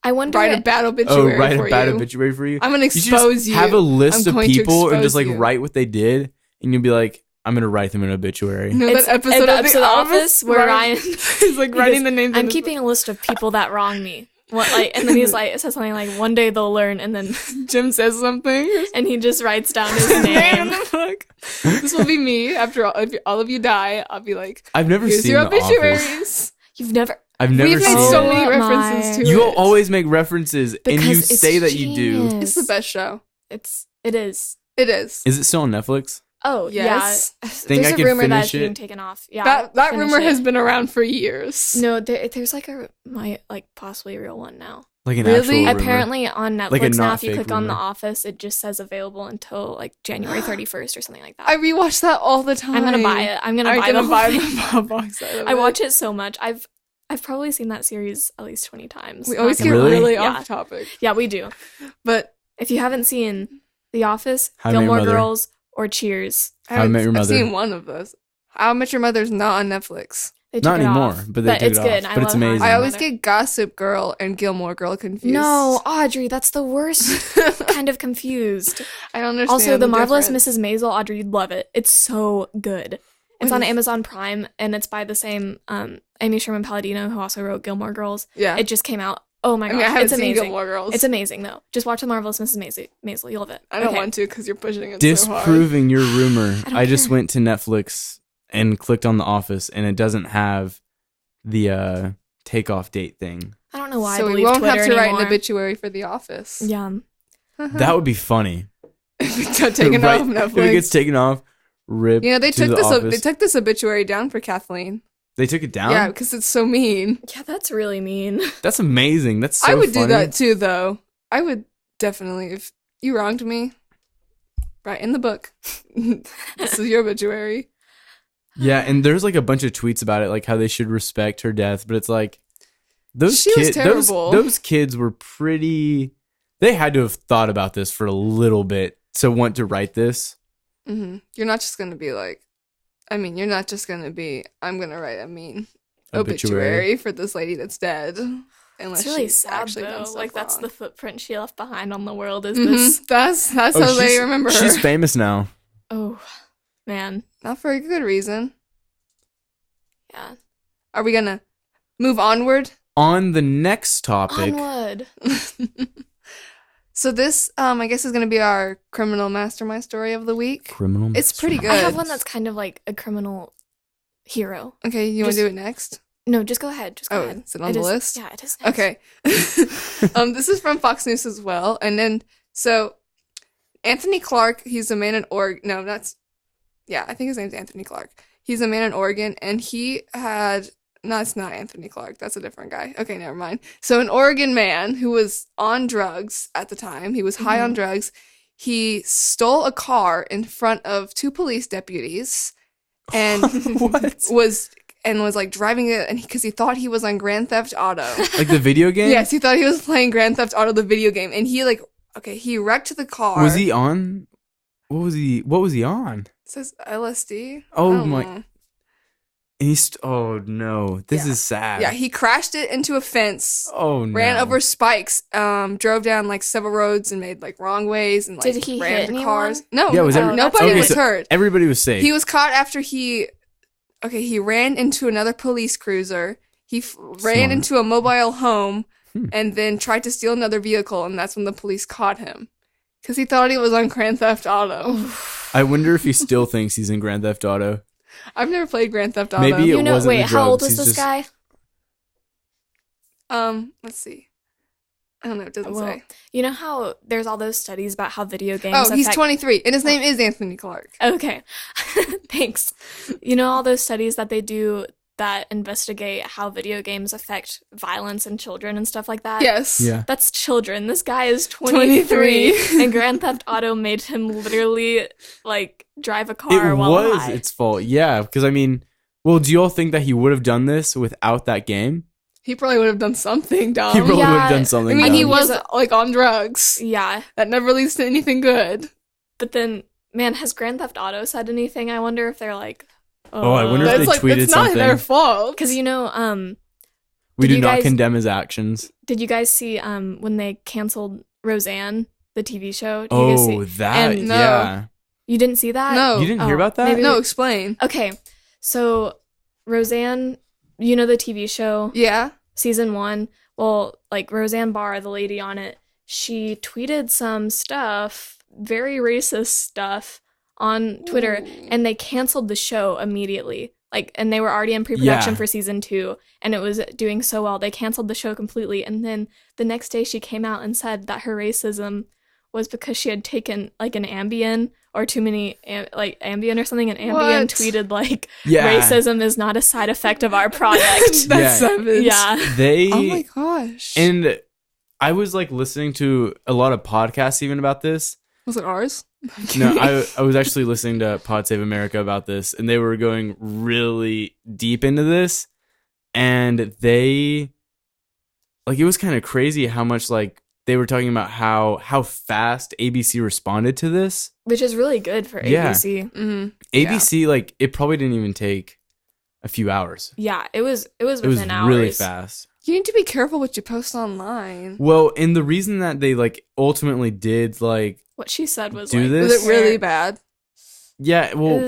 D: I wonder.
C: write a bad obituary
B: write
C: for
B: a bad
C: you.
B: obituary for you.
C: I'm gonna
B: You should
C: expose
B: just
C: you.
B: have a list
C: I'm
B: of
C: going to
B: people and
C: expose
B: just like
C: you.
B: write what they did, and you'll be like, I'm gonna write them an obituary.
C: You know
D: It's
C: that episode
D: the
C: of
D: episode
C: The
D: of
C: Office
D: where Ryan
C: is like writing the names.
D: I'm keeping a list of people that wronged me. What and then he's like, it says something like, one day they'll learn, and then
C: Jim says something,
D: and he just writes down his
C: name
D: name.
C: in the book. This will be me after all of you die. I'll be like,
B: I've never
C: here's
B: seen
C: your
B: The Office.
C: obituaries.
D: You've never.
B: I've never
C: We've
B: seen
C: made so
B: it.
C: many
D: Oh
C: references
D: my.
C: to
B: You
C: it.
B: always make references, and you
D: Because it's
B: say that you do.
D: genius.
C: It's the best show.
D: It is.
C: It is.
B: Is it still on Netflix?
D: Oh
C: Yes.
D: yeah.
B: Think
D: There's
B: I
D: a
B: could
D: rumor that
B: finish
D: it's being
B: it?
D: taken off. Yeah.
C: that
D: finish
C: rumor
D: it.
C: has been around for years.
D: No, there's like possibly a real one now.
B: Like an
C: Really?
B: actual rumor?
D: Apparently on Netflix
B: Like a
D: now,
B: not
D: if you
B: fake
D: click on The
B: rumor.
D: Office, it just says available until like January 31st or something like that.
C: I rewatch that all the time.
D: I'm gonna buy it. I'm gonna buy the whole thing.
C: box set of
D: I
C: it.
D: watch it so much. I've probably seen that series at least 20 times.
C: We
D: Not
C: always
D: gonna
C: get
B: Really?
C: really
D: Yeah.
C: off topic,
D: Yeah, we do.
C: but
D: If you haven't seen The Office,
B: How I Met Your
D: Gilmore
B: Mother.
D: Girls, or Cheers,
B: How I Met Your
C: I've
B: Mother.
C: seen one of those. How I Met Your Mother's not on Netflix.
D: they took
B: Not
D: it
B: anymore,
D: off.
B: but they took
D: it's
B: it
D: good.
B: off.
D: I
B: But it's
D: love How
B: amazing.
C: I
D: Met
C: always
D: Your Mother.
C: get Gossip Girl and Gilmore Girl confused.
D: No, Audrey, that's the worst. Kind of confused.
C: I don't understand.
D: Also, The Marvelous
C: difference.
D: Mrs. Maisel, Audrey, you'd love it. It's so good. It's
C: What
D: on
C: is-
D: Amazon Prime, and it's by the same Amy Sherman Palladino, who also wrote Gilmore Girls.
C: Yeah.
D: It just came out. Oh my
C: I
D: gosh,
C: mean, I haven't
D: it's
C: seen
D: amazing.
C: Gilmore Girls.
D: It's amazing, though. Just watch The Marvelous Mrs. Maisel. You'll love it.
C: I don't
D: Okay.
C: want to because you're pushing it so hard.
B: Disproving your rumor.
D: I don't
B: I just
D: care.
B: went to Netflix and clicked on The Office, and it doesn't have the takeoff date thing.
D: I don't know why
C: So
D: I
C: we
D: believe
C: won't
D: Twitter
C: have to write an
D: anymore.
C: obituary for The Office.
D: Yeah.
B: That would be funny.
C: Taken
B: Right?
C: off
B: If it
C: Netflix.
B: gets taken off, rip.
C: You know, they
B: to
C: took
B: The
C: this.
B: Office.
C: They took this obituary down for Kathleen.
B: They took it down.
C: Yeah, because it's so mean.
D: Yeah, that's really mean.
B: That's amazing. That's so
C: I would
B: funny.
C: do that too, though. I would definitely, if you wronged me, write in the book. This is your obituary.
B: Yeah, and there's like a bunch of tweets about it, like how they should respect her death, but it's like those
C: She was
B: kids,
C: terrible.
B: those kids were pretty. They had to have thought about this for a little bit to want to write this.
C: You're not just gonna be like, I mean, you're not just gonna be. I'm gonna write a mean
B: Obituary.
C: obituary for this lady that's dead. Unless
D: It's really
C: she's
D: sad,
C: actually done
D: though.
C: stuff
D: Like, that's
C: wrong.
D: the footprint she left behind on the world, is
C: Mhm.
D: this.
C: That's
B: Oh,
C: how they remember her.
B: She's famous now.
D: Oh, man.
C: Not for a good reason.
D: Yeah.
C: Are we gonna move onward?
B: On the next topic,
D: Onward.
C: So this, I guess, is gonna be our criminal mastermind story of the week.
B: criminal.
C: It's pretty
B: mastermind.
C: good.
D: I have one that's kind of like a criminal hero.
C: Okay, you want
D: Just-
C: to do it next?
D: No, just go ahead. Just go
C: Oh,
D: ahead.
C: is it on
D: It
C: the
D: is-
C: list?
D: Yeah, it is. Next.
C: Okay. This is from Fox News as well. And then, so Anthony Clark, he's a man in Oregon. No, I think his name's Anthony Clark. He's a man in Oregon, and he had, no, it's not Anthony Clark. That's a different guy. Okay, never mind. So an Oregon man who was on drugs at the time, he was high on drugs. He stole a car in front of two police deputies and
B: What?
C: was like driving it, and because he thought he was on Grand Theft Auto.
B: Like the video game?
C: Yes, he thought he was playing Grand Theft Auto, the video game, and he wrecked the car.
B: Was he on? What was he on?
C: It says LSD.
B: Oh
C: I don't
B: my-
C: know.
B: And oh no, this
C: Yeah.
B: is sad.
C: Yeah, he crashed it into a fence,
B: Oh no.
C: ran over spikes, drove down like several roads and made like wrong ways and like
D: Did he
C: ran
D: hit
C: into
D: anyone?
C: cars. No,
B: Yeah, was
D: every-
C: nobody
B: okay,
C: was
B: so
C: hurt.
B: Everybody was safe.
C: He was caught after he ran into another police cruiser. He ran
B: Smart.
C: into a mobile home
B: Hmm.
C: and then tried to steal another vehicle, and that's when the police caught him. Because he thought he was on Grand Theft Auto.
B: I wonder if he still thinks he's in Grand Theft Auto.
C: I've never played Grand Theft Auto.
B: Maybe it
D: You know,
B: wasn't
D: wait,
B: the
D: how old
B: drugs,
D: is
B: he's
D: this
B: just-
D: guy?
C: Let's see. I don't know. It doesn't
D: Well,
C: say.
D: You know how there's all those studies about how video games
C: Oh, he's
D: affect-
C: 23, and his name is Anthony Clark.
D: Okay. Thanks. You know all those studies that they do that investigate how video games affect violence in children and stuff like that?
C: Yes.
B: Yeah.
D: That's children. This guy is 23, and Grand Theft Auto made him literally like drive a car
B: It
D: while
B: was
D: high.
B: its fault. Yeah, because I mean, well, do you all think that he would have done this without that game?
C: He probably would have done something dumb.
B: He probably would
D: yeah,
B: have done something.
C: I mean,
B: dumb.
C: he was
D: He's a-
C: like on drugs.
D: Yeah,
C: That never leads to anything good.
D: but then man, has Grand Theft Auto said anything? I wonder if they're like,
B: Oh, I wonder if
C: That's
B: they tweeted
C: it's not
B: something.
C: their fault.
D: because you know,
B: We
D: Did
B: do
D: you
B: not
D: guys-
B: condemn his actions.
D: Did you guys see when they canceled Roseanne, the TV show? Did you guys
B: Oh,
D: see?
B: that,
D: And-
C: No.
B: yeah.
D: You didn't see that?
C: No.
B: You didn't hear
D: Oh,
B: about that?
D: maybe-
C: No, explain.
D: Okay, so Roseanne, you know the TV show?
C: Yeah.
D: Season 1. Well, like Roseanne Barr, the lady on it, she tweeted some stuff, very racist stuff, on Twitter,
C: Ooh.
D: and they canceled the show immediately. And they were already in pre-production
B: Yeah.
D: for season 2, and it was doing so well. They canceled the show completely, and then the next day she came out and said that her racism was because she had taken like an Ambien or too many Ambien or something, and Ambien
C: What?
D: tweeted like
B: Yeah.
D: racism is not a side effect of our product.
C: That's
B: Yeah.
C: savage.
D: Yeah.
B: They
C: Oh my gosh.
B: and I was like listening to a lot of podcasts even about this.
C: Was it ours?
B: No, I was actually listening to Pod Save America about this, and they were going really deep into this, and they like it was kind of crazy how much like they were talking about how fast ABC responded to this.
D: Which is really good for
B: Yeah.
D: ABC.
C: Mm-hmm.
B: ABC like it probably didn't even take a few hours.
D: Yeah, it was
B: It was
D: within hours.
B: really fast.
C: You need to be careful what you post online.
B: Well, and the reason that they like ultimately did like
D: What she said was
B: Do
D: like,
B: this?
C: Was it really bad?
B: yeah, well,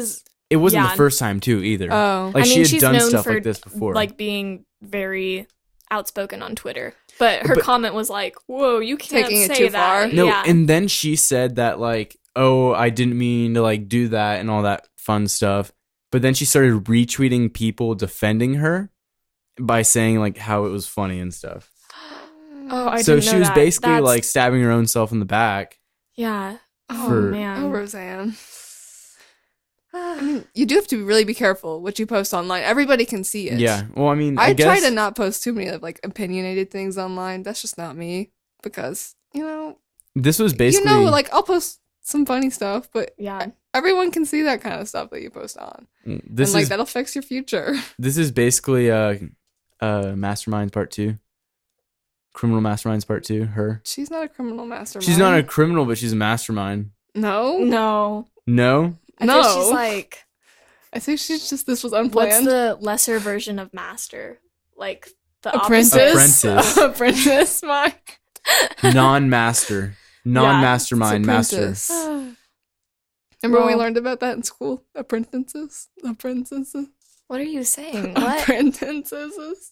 B: it wasn't
D: yeah.
B: the first time too either.
C: Oh.
B: Like
D: I
B: she
D: mean,
B: had
D: she's
B: done
D: known
B: stuff
D: for
B: like this before.
D: like being very outspoken on Twitter. But her
B: But-
D: comment was like, "Whoa, you can't
C: Taking it
D: say
C: too
D: that."
C: far.
B: No,
D: yeah.
B: and then she said that like, oh, I didn't mean to like do that and all that fun stuff. But then she started retweeting people defending her by saying like how it was funny and stuff.
D: oh, I
B: So
D: didn't
B: she
D: know
B: was
D: that.
B: basically
D: That's-
B: like stabbing her own self in the back.
D: yeah. Oh
B: for-
D: man.
C: Oh, Roseanne. I mean, you do have to really be careful what you post online. Everybody can see it.
B: Yeah. Well, I mean,
C: I
B: guess
C: try to not post too many of like opinionated things online. That's just not me because
B: this was basically
C: like I'll post some funny stuff, but
D: yeah.
C: everyone can see that kind of stuff that you post on,
B: this
C: and like
B: is
C: that'll fix your future.
B: this is basically Masterminds Part 2. Criminal Masterminds Part 2. Her.
C: She's not a criminal mastermind.
B: She's not a criminal, but she's a mastermind.
C: no.
D: No.
B: No.
D: I
C: No.
D: think she's like,
C: I think she's just this was
D: what's
C: unplanned.
D: the lesser version of master? Like the
C: Apprentice.
B: Apprentice.
C: Apprentice. My
B: Non-master. Non-mastermind master.
C: Apprentice. Remember when we
D: Well-
C: learned about that in school? Apprentices. Apprentices.
D: What are you saying? What?
C: Apprentices.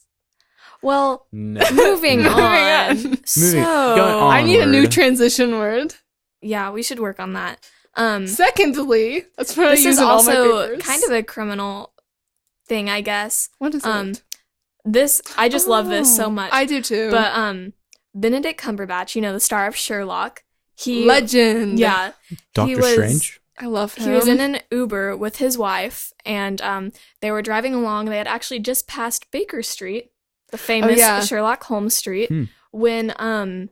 D: Well,
B: No.
D: moving
B: No.
D: on.
B: Moving-
D: So,
B: going on.
C: I need a new
B: Onward.
C: transition word.
D: yeah, we should work on that.
C: Secondly, that's what I
D: This
C: use
D: is
C: in all my
D: also
C: papers.
D: kind of a criminal thing, I guess.
C: What is it?
D: I just love this so
C: Oh,
D: much.
C: I do too.
D: But Benedict Cumberbatch, the star of Sherlock, he
C: Legend.
D: yeah,
B: Doctor
D: was-
B: Strange.
C: I love him.
D: he was in an Uber with his wife, and they were driving along. They had actually just passed Baker Street, the famous
C: yeah.
D: Sherlock Holmes Street, when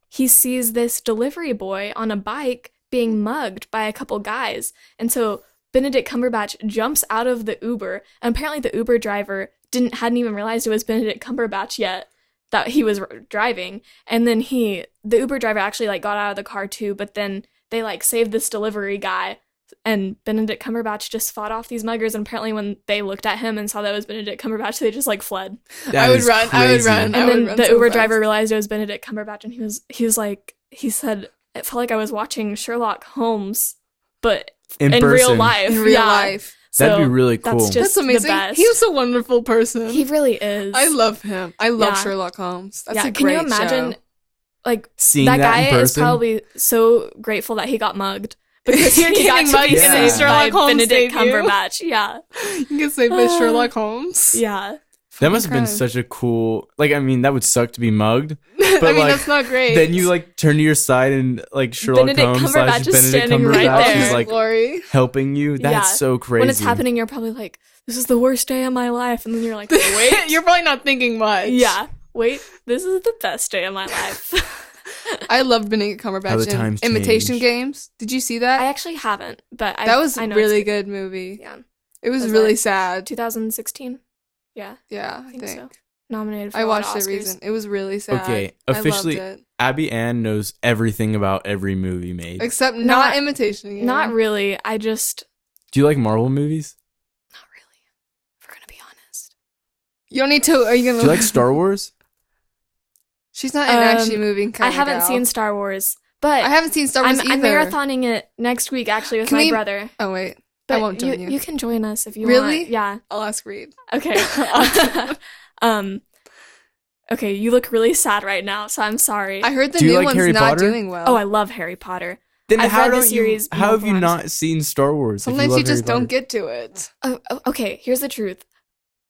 D: he sees this delivery boy on a bike being mugged by a couple guys. And so Benedict Cumberbatch jumps out of the Uber, and apparently the Uber driver hadn't even realized it was Benedict Cumberbatch yet, that he was driving. And then the Uber driver actually like got out of the car too, but then they like saved this delivery guy, and Benedict Cumberbatch just fought off these muggers. And apparently when they looked at him and saw that it was Benedict Cumberbatch, they just like fled.
B: That
C: I would
B: is
C: run. I would
B: crazy.
C: run.
D: And
C: I would
D: then
C: run
D: the
C: so
D: Uber
C: fast.
D: driver realized it was Benedict Cumberbatch, and he said, it felt like I was watching Sherlock Holmes, but
B: In
D: real
B: person.
D: life.
C: in real
D: Yeah.
C: life.
B: That'd be
D: So
B: really cool.
D: That's just
C: That's amazing.
D: the best.
C: He was a wonderful person.
D: He really is.
C: I love him. I love
D: Yeah.
C: Sherlock Holmes. That's
D: yeah,
C: a
D: can
C: great
D: you imagine?
C: show.
D: Like
B: Seeing
D: that
B: that
D: guy
B: in
D: is
B: person.
D: probably so grateful that he got mugged because he
C: Getting
D: got to
C: mugged
D: be
B: and
D: saved
C: Sherlock
D: by
C: Holmes
D: Benedict
C: saved you.
D: Cumberbatch. Yeah,
C: You get saved by Sherlock Holmes.
D: yeah.
B: That must have been
C: crime.
B: such a cool. Like, I mean, that would suck to be mugged.
C: I
B: But,
C: mean,
B: like,
C: that's not great.
B: Then you like turn to your side and like Sherlock
D: Benedict
B: Holmes
D: Cumberbatch
B: /
D: is
B: Benedict
D: standing right
B: Cumberbatch
D: there.
B: is like
C: Glory.
B: helping you. That's
D: Yeah.
B: so crazy.
D: When it's happening, you're probably like, "This is the worst day of my life," and then you're like, "Wait,
C: You're probably not thinking much.
D: yeah, wait, this is the best day of my life."
C: I loved Benedict
B: How the
C: Cumberbatch in
B: times
C: Imitation
B: change.
C: Games. Did you see that?
D: I actually haven't, but
C: That was
D: I
C: a
D: know
C: really
D: it's
C: good movie.
D: Yeah,
C: It was
D: Was
C: really
D: that
C: sad.
D: 2016. Yeah,
C: Yeah, I
D: think
C: think.
D: so. Nominated for
C: I
D: a lot
C: watched
D: of
C: it
D: Oscars.
C: recent. It was really sad.
B: Okay,
C: I loved
B: officially-
C: it.
B: Abby Ann knows everything about every movie made.
C: Except not
D: Not-
C: Imitation Game.
D: Not really. I just
B: Do you like Marvel movies?
D: not really. If we're gonna be honest.
C: You don't need to. Are you gonna?
B: Do you like Star Wars?
C: She's not an action movie kind
D: I
C: of
D: haven't
C: gal.
D: seen Star Wars, but
C: I haven't seen Star Wars
D: I'm
C: either.
D: marathoning it next week actually with
C: Can
D: my
C: we-
D: brother.
C: Oh wait,
D: But
C: I won't join you.
D: You can join us if you
C: Really?
D: want. Yeah.
C: I'll ask Reed.
D: Okay. Okay, you look really sad right now, so I'm sorry.
C: I heard the
B: Do you
C: new
B: like
C: one's
B: Harry
C: not
B: Potter?
C: doing well.
D: Oh, I love Harry Potter.
B: Then
D: I've
B: how
D: read the
B: don't
D: series
B: How have you
D: multiple
B: not seen Star Wars? if
C: Sometimes
B: love
C: you just
B: Harry
C: don't
B: Potter?
C: get to it.
D: Oh, okay, here's the truth.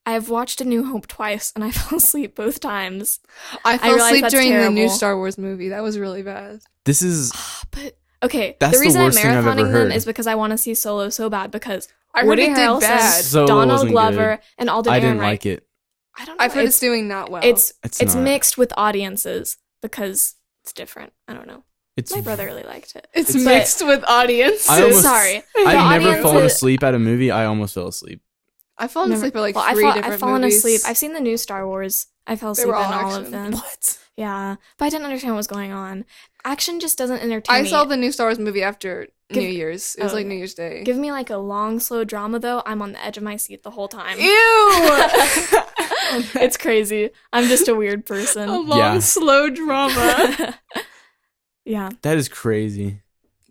D: I have watched A New Hope twice, and I fell asleep both times.
C: I fell
D: realize
C: asleep
D: that's
C: during the new
D: terrible.
C: Star Wars movie. That was really bad.
B: This is
D: But okay,
B: That's
D: the reason
B: the worst
D: I'm
B: thing I've ever
D: marathoning them
B: heard.
D: is because I want to see Solo so bad because
C: I heard
D: Woody
C: it did
D: Harrelson,
C: bad.
B: Solo
D: Donald
B: wasn't
D: Glover,
B: good.
D: and Alden
B: I didn't
D: Ehrenreich.
B: like it.
D: I don't know.
C: I've heard it's doing not well.
D: It's
B: It's not.
D: mixed with audiences because it's different. I don't know.
B: It's
D: My brother really liked it.
C: it's
B: it's-
C: mixed with audiences.
B: I almost-
D: Sorry.
B: I've never fallen
D: audiences-
B: asleep at a movie. I almost fell asleep.
C: I've fallen
D: Never-
C: asleep at like
D: well,
C: three
D: I've
C: different
D: fallen
C: movies.
D: asleep. I've seen the new Star Wars. I fell
C: They
D: asleep
C: were
D: in
C: all
D: all of
C: action.
D: them.
B: What?
D: Yeah, but I didn't understand what was going on. Action just doesn't entertain
C: I
D: me.
C: saw the new Star Wars movie after
D: Give-
C: New Year's. It was
D: Oh,
C: like
D: okay.
C: New Year's Day.
D: Give me like a long, slow drama though. I'm on the edge of my seat the whole time.
C: Ew!
D: It's crazy. I'm just a weird
C: A
D: person.
C: long,
B: Yeah.
C: slow drama.
D: Yeah,
B: That is crazy.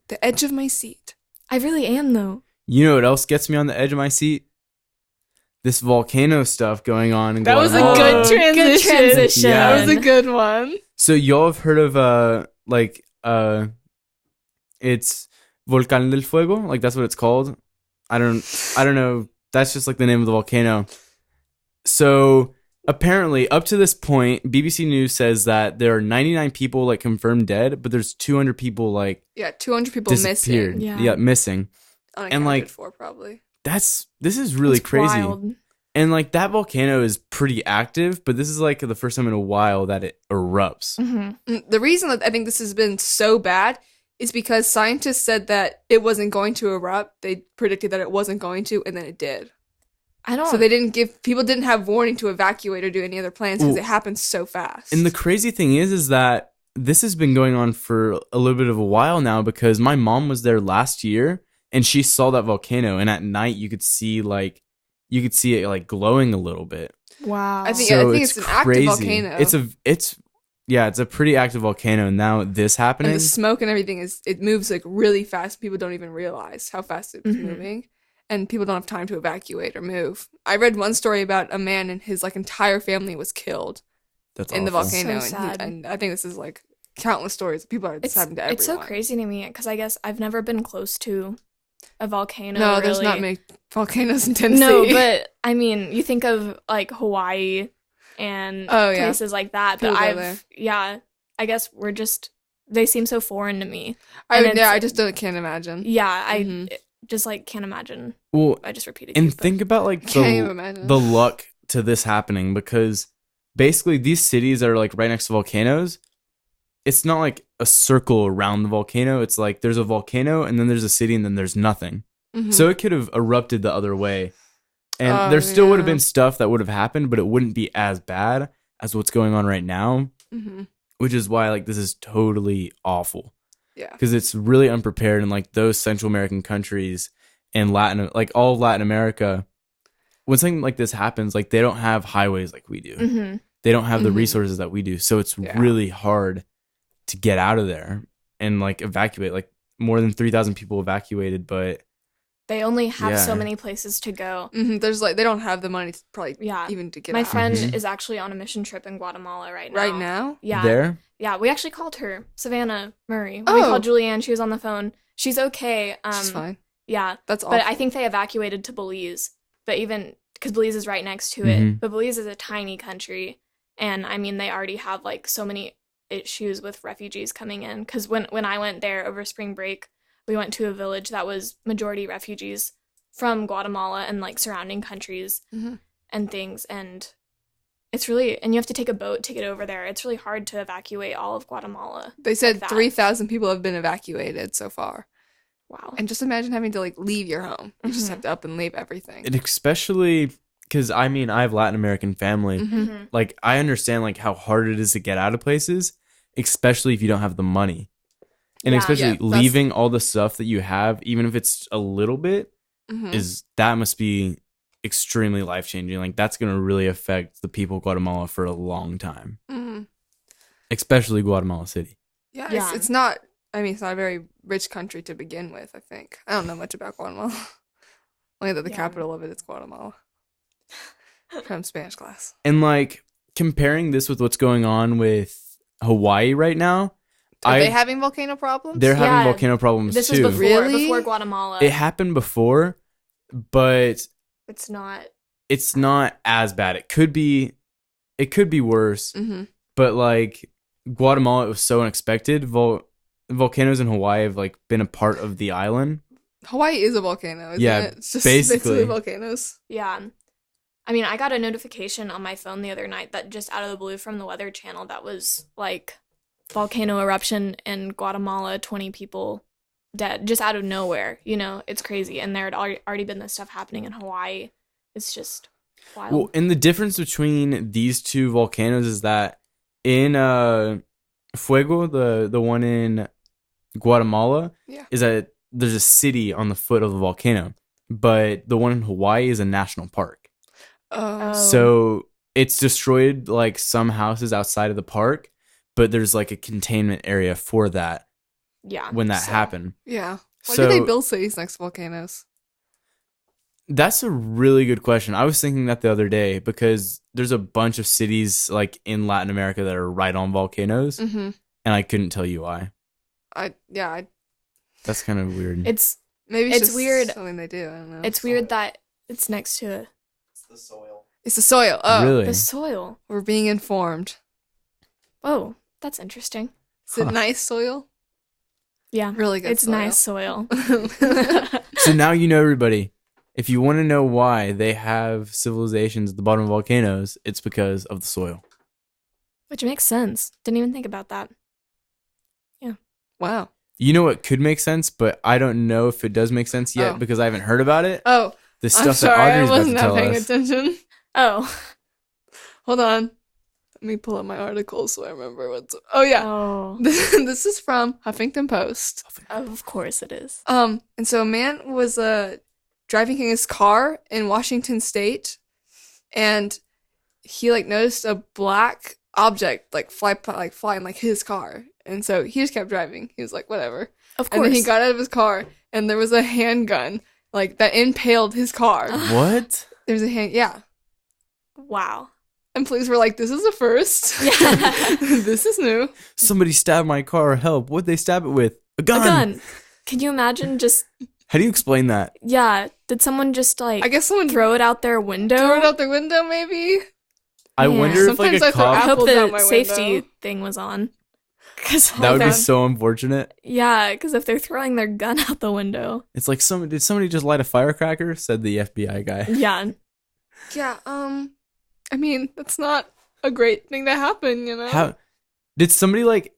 C: The edge of my seat.
D: I really am though.
B: You know what else gets me on the edge of my seat? This volcano stuff going on in
C: That was a
B: Guatemala.
C: good transition.
D: Good transition.
B: Yeah.
C: That was a good one.
B: So y'all have heard of it's Volcán del Fuego? Like that's what it's called. I don't know. That's just like the name of the volcano. So apparently up to this point, BBC News says that there are 99 people like confirmed dead, but there's 200 people like
C: Yeah, 200 people
B: disappeared.
C: missing.
D: Yeah.
B: Missing.
C: Unaccounted
B: like-
C: for, probably.
B: This is really
D: It's
B: crazy.
D: wild.
B: And like that volcano is pretty active, but this is like the first time in a while that it erupts.
D: Mm-hmm.
C: The reason that I think this has been so bad is because scientists said that it wasn't going to erupt. They predicted that it wasn't going to, and then it did.
D: I don't.
C: So they didn't give people didn't have warning to evacuate or do any other plans because
B: Ooh.
C: it happened so fast.
B: And the crazy thing is that this has been going on for a little bit of a while now because my mom was there last year and she saw that volcano, and at night you could see it like glowing a little bit.
D: wow.
C: I think it's an active volcano.
B: It's a pretty active volcano. Now this happening,
C: and the smoke and everything it moves like really fast. People don't even realize how fast it's
D: Mhm.
C: moving, and people don't have time to evacuate or move. I read one story about a man and his like entire family was killed
B: that's
C: in the
B: awful.
C: volcano,
D: So
C: and,
D: sad.
C: and I think this is like countless stories. People are this happened to everyone.
D: It's so crazy to me because I guess I've never been close to a volcano.
C: No, there's
D: really.
C: not many volcanoes in Tennessee.
D: No, but I mean, you think of like Hawaii and
C: Oh, yeah.
D: places like that. But
C: People go there.
D: I guess they seem so foreign to me.
C: I
D: and
C: mean,
D: it's-
C: I just can't imagine.
D: Yeah,
C: Mhm.
D: I just like can't imagine.
B: Well,
D: I just repeated.
B: and
D: you, but-
B: think about like
C: Can't even imagine.
B: the luck to this happening, because basically these cities are like right next to volcanoes. It's not like a circle around the volcano. It's like there's a volcano and then there's a city and then there's nothing.
C: Mhm.
B: So it could have erupted the other way. And
C: Oh,
B: there still would have
C: yeah.
B: been stuff that would have happened, but it wouldn't be as bad as what's going on right now,
C: Mhm.
B: which is why like this is totally awful.
C: Yeah.
B: Because it's really unprepared in like those Central American countries and all of Latin America. When something like this happens, like they don't have highways like we do.
D: Mhm.
B: They don't have the
C: Mhm.
B: resources that we do. So it's
C: Yeah.
B: really hard to get out of there and like evacuate. Like more than 3,000 people evacuated, but
D: They only have so
B: Yeah.
D: many places to go.
C: Mhm. There's like they don't have the money to probably
D: Yeah.
C: even to get
D: My
C: out.
D: friend
B: Mhm.
D: is actually on a mission trip in Guatemala right now.
C: right now.
D: Yeah.
B: there,
D: Yeah, we actually called her, Savannah Murray. We
C: Oh.
D: called Julianne. She was on the phone. She's okay.
C: She's fine.
D: Yeah,
C: That's awful.
D: but I think they evacuated to Belize. But even because Belize is right next to
B: Mhm.
D: it, but Belize is a tiny country, and I mean they already have like so many issues with refugees coming in. Because when I went there over spring break, we went to a village that was majority refugees from Guatemala and like surrounding countries
C: Mhm.
D: and things, and it's really, and you have to take a boat to get over there. It's really hard to evacuate all of Guatemala.
C: They said
D: like that.
C: 3,000 people have been evacuated so far.
D: Wow.
C: And just imagine having to like leave your home. You just
D: Mhm.
C: have to up and leave everything.
B: and especially because I mean I have Latin American family.
C: Mhm.
D: Mhm.
B: Like I understand like how hard it is to get out of places, especially if you don't have the money, and
D: Yeah.
B: especially
C: Yeah, that's-
B: leaving all the stuff that you have, even if it's a little bit,
C: Mhm.
B: that must be extremely life-changing. Like, that's going to really affect the people of Guatemala for a long time.
C: Mm-hmm.
B: Especially Guatemala City.
C: Yeah,
D: Yeah.
C: It's not. I mean, it's not a very rich country to begin with. I think I don't know much about Guatemala. Only that the
D: Yeah.
C: capital of it is Guatemala. From Spanish class.
B: And, like, comparing this with what's going on with Hawaii right now,
C: Are they having volcano problems?
B: they're having
D: Yeah.
B: volcano problems
D: This
B: too.
D: was
C: Really?
D: before Guatemala.
B: It happened before, but
D: It's not.
B: it's not as bad. It could be worse,
C: Mm-hmm.
B: but like Guatemala, it was so unexpected. Volcanoes in Hawaii have like been a part of the island.
C: Hawaii is a volcano, isn't
B: Yeah,
C: it? It's just
B: basically.
C: volcanoes.
D: Yeah. I mean, I got a notification on my phone the other night that just out of the blue from the Weather Channel that was like volcano eruption in Guatemala, 20 people dead, just out of nowhere. You know, it's crazy. And there had already been this stuff happening in Hawaii. It's just wild.
B: Well, and the difference between these two volcanoes is that in Fuego, the one in Guatemala,
C: Yeah.
B: is that there's a city on the foot of the volcano, but the one in Hawaii is a national park.
C: Oh.
B: So it's destroyed like some houses outside of the park, but there's like a containment area for that
D: yeah.
B: when that
C: So-
B: happened.
C: Yeah. Why
B: So
C: do they build cities next to volcanoes?
B: that's a really good question. I was thinking that the other day because there's a bunch of cities like in Latin America that are right on volcanoes,
C: Mm-hmm.
B: and I couldn't tell you why. That's kind of weird.
C: Maybe
D: It's
C: just
D: weird.
C: something they do. I don't know.
D: It's weird that it's next to
C: It's the soil. Oh,
B: Really?
D: the soil.
C: we're being informed.
D: Oh, that's interesting.
C: Is it
B: Huh.
C: nice soil?
D: Yeah.
C: Really good.
D: It's
C: soil.
D: nice soil.
B: So now you know, everybody. If you want to know why they have civilizations at the bottom of volcanoes, it's because of the soil.
D: Which makes sense. Didn't even think about that.
C: Wow.
B: You know what could make sense, but I don't know if it does make sense yet
C: Oh.
B: because I haven't heard about it.
C: Oh,
B: The
C: I'm
B: stuff
C: sorry.
B: that
C: I
B: Audrey's about to
C: wasn't
B: tell
C: paying
B: us.
C: attention.
D: Oh.
C: Hold on. Let me pull up my article so I remember what's. Oh yeah.
D: Oh.
C: This is from Huffington Post.
D: Of course it is.
C: And so a man was driving in his car in Washington State, and he like noticed a black object like flying like his car, and so he just kept driving. He was like, whatever.
D: Of
C: And
D: course.
C: then he got out of his car, and there was a handgun like that impaled his car.
B: What?
C: There's a hand, yeah.
D: Wow.
C: And police were like, "This is a first.
D: Yeah.
C: This is new."
B: Somebody stabbed my car. Help. What'd they stab it with? A
D: A
B: gun.
D: gun. Can you imagine just,
B: How do you explain that?
D: yeah, did someone just like
C: I guess someone
D: throw it out their window?
C: threw it out the window, maybe.
B: I
D: Yeah.
B: wonder if like
C: Sometimes
B: a
C: I throw
B: cop.
D: I hope
C: apples out
D: the
C: my
D: safety
C: window.
D: thing was on. Cause
B: That would be
C: found-
B: so unfortunate.
D: yeah, because if they're throwing their gun out the window,
B: It's like did somebody just light a firecracker? Said the FBI guy.
D: yeah,
C: Yeah. I mean, that's not a great thing to happen, you know.
B: How did somebody like?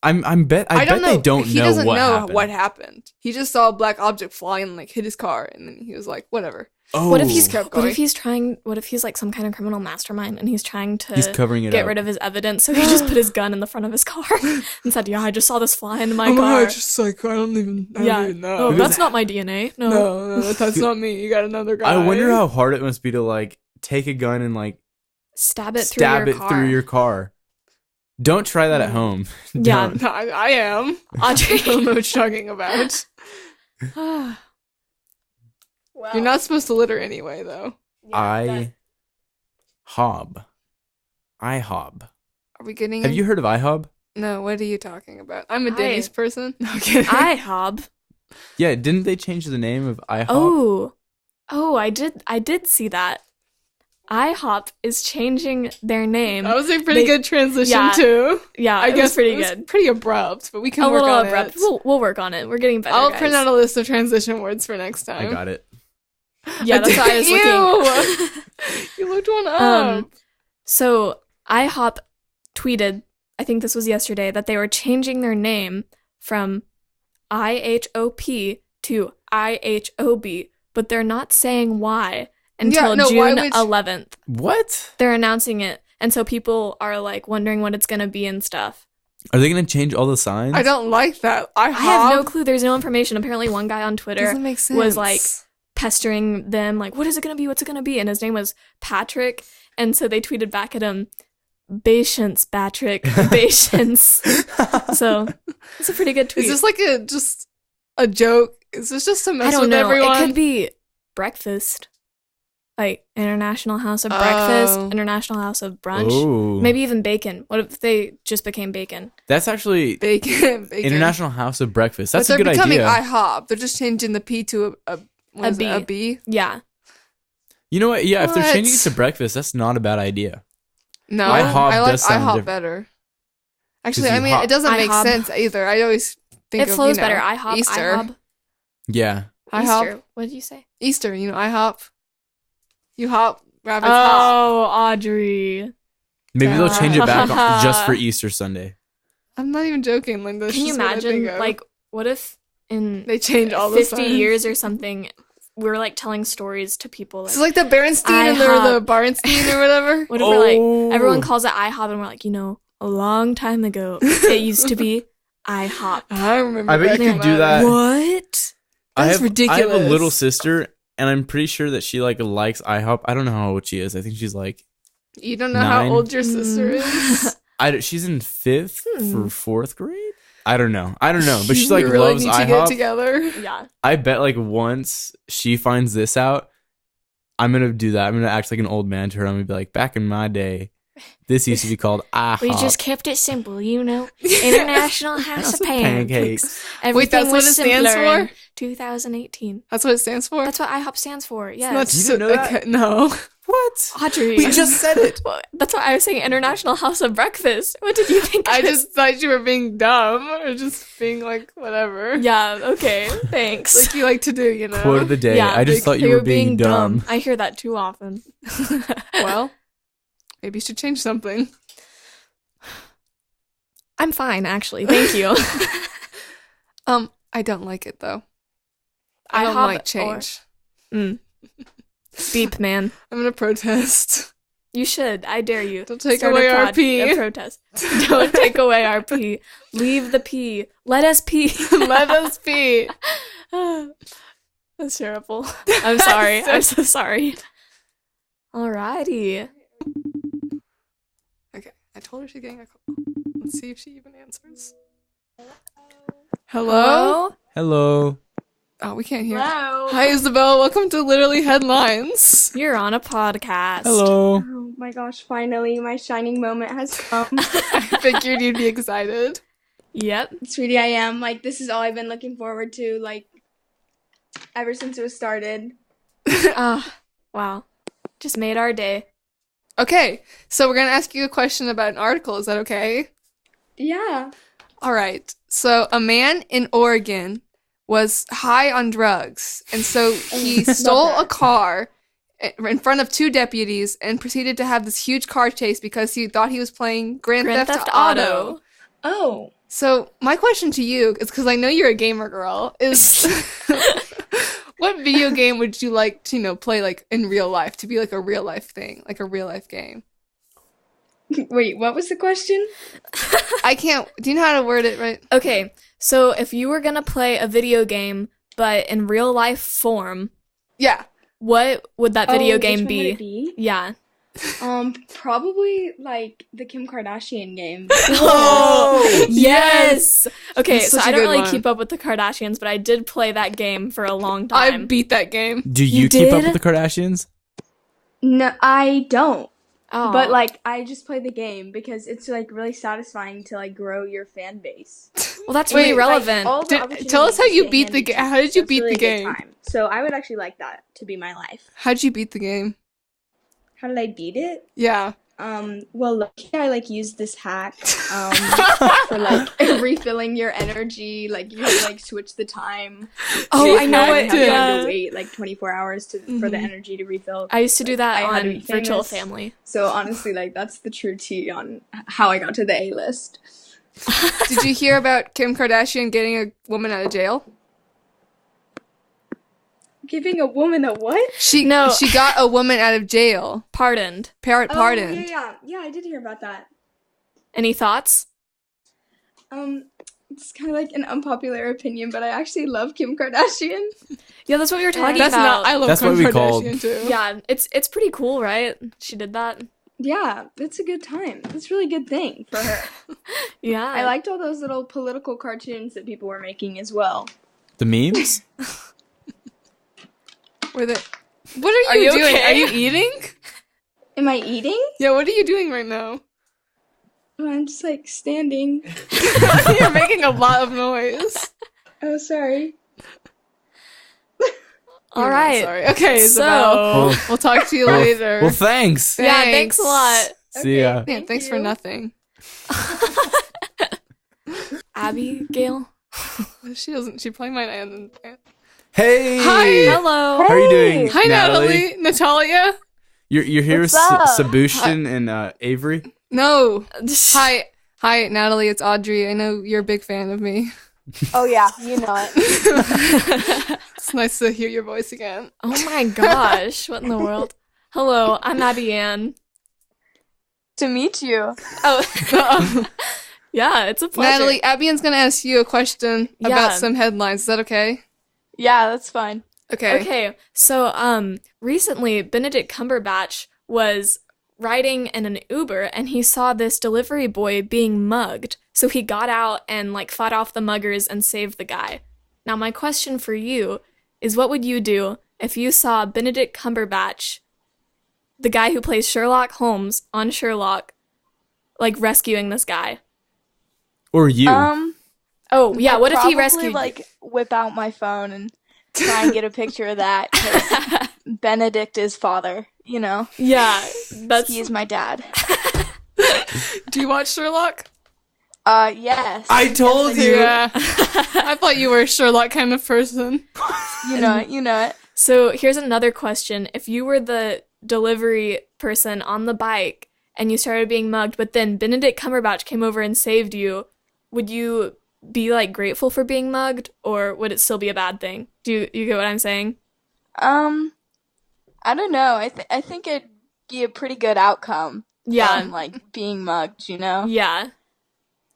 B: I bet
C: don't know.
B: they don't
C: He
B: know
C: doesn't
B: what
C: know
B: happened.
C: what happened. He just saw a black object flying and like hit his car, and then he was like, "Whatever."
B: Oh,
D: What if he's
C: kept
D: what
C: going.
D: if he's trying? What if he's like some kind of criminal mastermind and he's trying to
B: he's covering it
D: get
B: up.
D: rid of his evidence? So he just put his gun in the front of his car and said, "Yeah, I just saw this fly into my
C: Oh
D: car."
C: God, just like I don't even know.
D: Oh, that's not my DNA. No.
C: no, that's not me. You got another guy.
B: I wonder how hard it must be to like take a gun and like
D: Stab it
B: stab
D: through
B: it
D: your car.
B: through your car. Don't try that at home.
D: Yeah.
B: Don't.
C: I am.
D: Audrey.
C: I don't know what you're talking about.
D: Wow.
C: You're not supposed to litter anyway, though.
B: IHOB.
C: Are we getting?
B: Have
C: in-
B: you heard of IHOB?
C: No. What are you talking about? I'm a
D: I-
C: Denny's person. No I'm kidding.
D: IHOB.
B: Yeah, didn't they change the name of IHOB?
D: Oh, I did see that. IHOP is changing their name.
C: That was a pretty
D: They-
C: good transition
D: yeah.
C: too.
D: Yeah,
C: I
D: it
C: guess
D: was pretty
C: it was
D: good.
C: pretty abrupt, but we can
D: A
C: work
D: little
C: on
D: abrupt.
C: it.
D: We'll work on it. We're getting better.
C: I'll
D: guys.
C: print out a list of transition words for next time.
B: I got it.
D: Yeah, that's why I was looking.
C: Ew. You looked one up.
D: So IHOP tweeted, I think this was yesterday, that they were changing their name from IHOP to IHOB, but they're not saying why until
C: Yeah, no, why
D: June
C: would-
D: 11th.
B: What?
D: They're announcing it, and so people are like wondering what it's gonna be and stuff.
B: Are they going to change all the signs?
C: I don't like that.
D: I have no clue. There's no information. Apparently, one guy on Twitter
C: Doesn't make sense.
D: was like, pestering them, like, what is it gonna be? What's it gonna be? And his name was Patrick. And so they tweeted back at him, "Patience, Patrick, patience." So it's a pretty good tweet.
C: Is this like just a joke? Is this just to mess
D: I don't
C: with
D: know.
C: everyone?
D: It could be breakfast. Like International House of Breakfast, International House of Brunch.
B: Oh.
D: Maybe even bacon. What if they just became bacon?
B: That's actually
C: bacon.
B: International House of Breakfast. That's
C: but
B: a good
C: they're becoming
B: idea.
C: IHOP. They're just changing the P to a
D: B.
C: A B.
D: Yeah.
B: You know what? Yeah, if they're
C: What?
B: changing it to breakfast, that's not a bad idea.
C: No,
B: IHOP
C: I like
B: does sound
C: IHOP
B: different.
C: better. Actually,
B: 'Cause
C: I
B: you
C: mean,
B: hop-
C: it doesn't make
D: IHOP.
C: sense either. I always think
D: It
C: of,
D: flows better. IHOP,
C: Easter.
D: IHOP.
B: Yeah.
C: IHOP.
D: Easter. What did you say?
C: Easter, IHOP. You hop, rabbits hop.
D: Oh, Audrey.
B: Maybe they'll change it back just for Easter Sunday.
C: I'm not even joking. Like, that's
D: Can you
C: just what I
D: imagine,
C: think of.
D: like, what if in
C: they change all the
D: 50
C: signs.
D: years or something, we're, like, telling stories to people?
C: It's like the Berenstein or the Barenstein or whatever.
D: What if we're like, everyone calls it IHOP, and we're like, a long time ago, it used to be IHOP.
C: I remember.
B: I bet
C: back
B: you
C: in
B: could do
C: my-
B: that.
D: What?
B: I
C: That's
B: have a
C: ridiculous.
B: little sister, and I'm pretty sure that she like likes IHOP. I don't know how old she is. I think she's like
C: You don't know
B: 9.
C: how old your sister is.
B: she's in 5th for 4th grade. I don't know, but she like
C: You really
B: loves
C: need to get
B: IHOP.
C: together.
D: Yeah.
B: I bet like once she finds this out, I'm gonna do that. I'm gonna act like an old man to her. I'm gonna be like, back in my day, this used to be called IHOP.
D: We just kept it simple, International House of Pancakes. Everything
C: Wait, that's what
D: was
C: it stands
D: simpler in
C: for?
D: 2018.
C: That's what it stands for.
D: That's what IHOP stands for.
C: It's
D: Yes.
C: not
B: You
C: just
B: didn't know that?
C: okay, no.
B: What?
D: Audrey.
B: We just said it.
D: Well, that's why I was saying International House of Breakfast. What did you think?
C: I just thought you were being dumb or just being like whatever.
D: Yeah. Okay. Thanks.
C: Like you like to do,
B: Quote of the day.
D: Yeah,
B: I just
C: like,
B: thought you
D: They
B: were being dumb.
D: I hear that too often.
C: Well, maybe you should change something.
D: I'm fine, actually. Thank you.
C: I don't like it though. I don't
D: IHOP
C: like change.
D: Beep, man.
C: I'm gonna protest.
D: You should. I dare you.
C: Don't take
D: Start
C: away
D: a
C: our P.
D: A protest. Don't take away our P. Leave the P. Let us pee.
C: Let us be.
D: That's terrible. I'm sorry.
C: So-
D: I'm so sorry. Alrighty.
C: Okay, I told her she's getting a call. Let's see if she even answers. Hello?
B: Hello.
C: Oh, we can't hear.
A: Hello.
C: Hi, Isabel. Welcome to Literally Headlines.
D: You're on a podcast.
B: Hello.
A: Oh my gosh, finally, my shining moment has come.
C: I figured you'd be excited.
D: Yep.
A: Sweetie, I am. Like, this is all I've been looking forward to, like, ever since it was started.
D: Ah, wow. Just made our day.
C: Okay, so we're gonna ask you a question about an article. Is that okay?
A: Yeah.
C: All right. So a man in Oregon was high on drugs, and so he stole a car in front of 2 deputies and proceeded to have this huge car chase because he thought he was playing Grand Theft Auto.
A: Oh.
C: So my question to you is, because I know you're a gamer girl, is what video game would you like to, play like in real life, to be like a real life thing, like a real life game?
A: Wait, what was the question?
C: I can't. Do you know how to word it right?
D: Okay, so if you were gonna play a video game, but in real life form,
C: Yeah.
D: what would that video
A: Oh,
D: game
A: which one would
D: be?
A: it be?
D: Yeah.
A: Probably, like, the Kim Kardashian game.
B: Oh,
D: Yes! Okay,
C: That's
D: so
C: such a
D: I don't
C: good
D: really
C: one.
D: keep up with the Kardashians, but I did play that game for a long
C: I
D: time.
C: beat that game.
B: Do you
D: You
B: keep up
D: did?
B: with the Kardashians?
A: No, I don't.
D: Oh.
A: But, like, I just play the game because it's, like, really satisfying to, like, grow your fan base.
D: well, that's
C: Wait,
D: really
C: like,
D: relevant.
A: All the
C: Tell
A: opportunities
C: us how
A: to
C: you
A: get
C: beat the
A: handy
C: game. How did you
A: was
C: beat
A: really
C: the
A: a good
C: game?
A: time. So I would actually like that to be my life.
C: How'd you beat the game?
A: How did I beat it?
C: Yeah.
A: Well, lucky I, like, used this hack, for, like, refilling your energy. Like, you have to, like, switch the time.
D: Oh, I
A: You
D: know
A: have
D: it.
A: to
D: Yeah.
A: wait, like, 24 hours for the energy to refill.
D: I used to do that
A: I had to
D: on
A: be
D: Virtual
A: famous.
D: Family.
A: So, honestly, like, that's the true tea on how I got to the A-list.
C: Did you hear about Kim Kardashian getting a woman out of jail?
A: Giving a woman a what?
C: She
D: No.
C: She got a woman out of jail.
D: Pardoned.
C: Pardoned.
A: Oh, yeah, I did hear about that.
D: Any thoughts?
A: it's kind of like an unpopular opinion, but I actually love Kim Kardashian.
D: Yeah, that's what we were talking
C: That's
D: about.
C: not. I love
B: That's
C: Kim
B: what we
C: Kardashian
B: called.
C: too.
D: Yeah, it's pretty cool, right? She did that.
A: Yeah, it's a good time. It's a really good thing for her.
D: Yeah.
A: I liked all those little political cartoons that people were making as well.
B: The memes?
C: What are you doing?
D: okay?
C: Are you eating?
A: Am I eating?
C: Yeah. What are you doing right now?
A: Oh, I'm just like standing.
C: You're making a lot of noise.
A: Oh, sorry.
D: All
C: You're not
D: right.
C: sorry. Okay,
D: So-
C: Isabel. We'll talk to you later.
B: Well, thanks.
D: Yeah, thanks a lot.
B: See ya.
A: Okay,
C: Yeah, thanks for
A: you.
C: nothing.
D: Abigail.
C: She doesn't. She probably might end.
B: Hey.
C: Hi.
D: Hello.
B: How are you doing,
C: Hi, Natalie. Natalia.
B: You're here
E: What's
B: with
E: up?
B: Sebastian and Avery.
C: No. Hi, Natalie. It's Audrey. I know you're a big fan of me.
E: Oh yeah, you know it.
C: It's nice to hear your voice again.
D: Oh my gosh, what in the world? Hello, I'm Abby Ann.
E: To meet you.
D: Oh, yeah, it's a pleasure.
C: Natalie, Abby's gonna ask you a question
D: Yeah.
C: about some headlines. Is that okay?
E: Yeah, that's fine.
C: Okay.
D: So, recently Benedict Cumberbatch was riding in an Uber and he saw this delivery boy being mugged. So he got out and like fought off the muggers and saved the guy. Now my question for you is, what would you do if you saw Benedict Cumberbatch, the guy who plays Sherlock Holmes on Sherlock, like rescuing this guy?
B: Or you.
D: Oh, yeah, what if he
E: Probably,
D: rescued
E: like, whip out my phone and try and get a picture of that, 'cause Benedict is father, you know?
D: Yeah, that's
E: He is my dad.
C: Do you watch Sherlock?
E: Yes.
B: I told you.
C: Yeah. I thought you were a Sherlock kind of person.
E: You know it, you know it.
D: So here's another question. If you were the delivery person on the bike and you started being mugged, but then Benedict Cumberbatch came over and saved you, would you be like grateful for being mugged, or would it still be a bad thing? Do you get what I'm saying?
E: I don't know. I think it'd be a pretty good outcome.
D: Yeah.
E: From, like, being mugged, you know?
D: Yeah,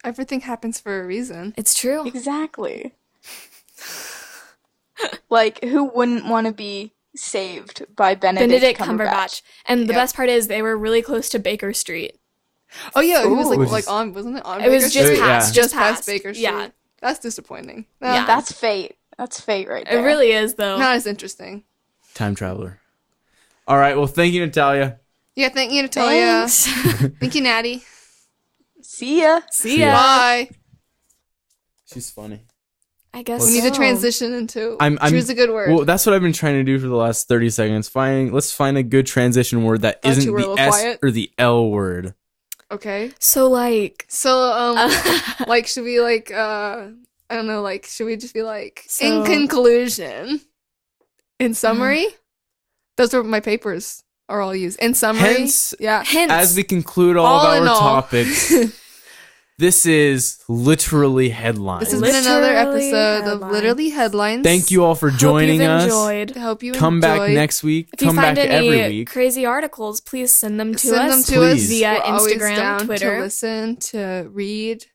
C: Everything happens for a reason.
D: it's true.
E: Exactly. Like, who wouldn't want to be saved by
D: Benedict Cumberbatch. And the
C: Yep.
D: best part is they were really close to Baker Street.
C: Oh yeah, he was
B: Ooh.
C: like on, wasn't it? On
D: It was
C: Baker
D: just
C: Street?
B: Yeah.
D: past,
C: Just past Baker Street.
D: Yeah,
C: That's disappointing.
D: Yeah.
E: That's fate. That's fate right there.
D: it really is though.
C: Not as interesting.
B: Time traveler. All right. Well, thank you, Natalia.
C: Yeah, thank you, Natalia.
E: Thanks.
C: Thank you, Natty.
E: See ya.
D: See ya.
C: Bye.
B: She's funny.
D: I guess
C: We need to
D: so.
C: transition into
B: I'm
C: choose a good word.
B: Well, that's what I've been trying to do for the last 30 seconds. Let's find a good transition word that
C: Thought you
B: isn't
C: were a
B: the
C: little
B: S
C: quiet.
B: or the L word.
C: Okay.
D: So like,
C: So like should we like I don't know, like should we just be like
D: So-
C: in conclusion, in summary? Those are my papers are all used. In summary.
B: Hence,
C: Yeah.
D: hints.
B: as we conclude all
C: All
B: of
C: in
B: our
C: all.
B: topics, this is literally headlines.
C: This has been another
D: Literally
C: episode of
D: headlines.
C: Literally Headlines.
B: Thank you all for
D: Hope
B: joining
D: you've
B: us.
D: enjoyed.
C: I hope you
B: Come back
C: enjoyed.
B: next week.
D: If you
B: Come
D: find
B: back
D: any
B: every week.
D: crazy articles, please send them to
C: Send them
D: us.
C: to us
B: Please.
D: via
C: We're always
D: Instagram,
C: down
D: Twitter.
C: to listen, to read.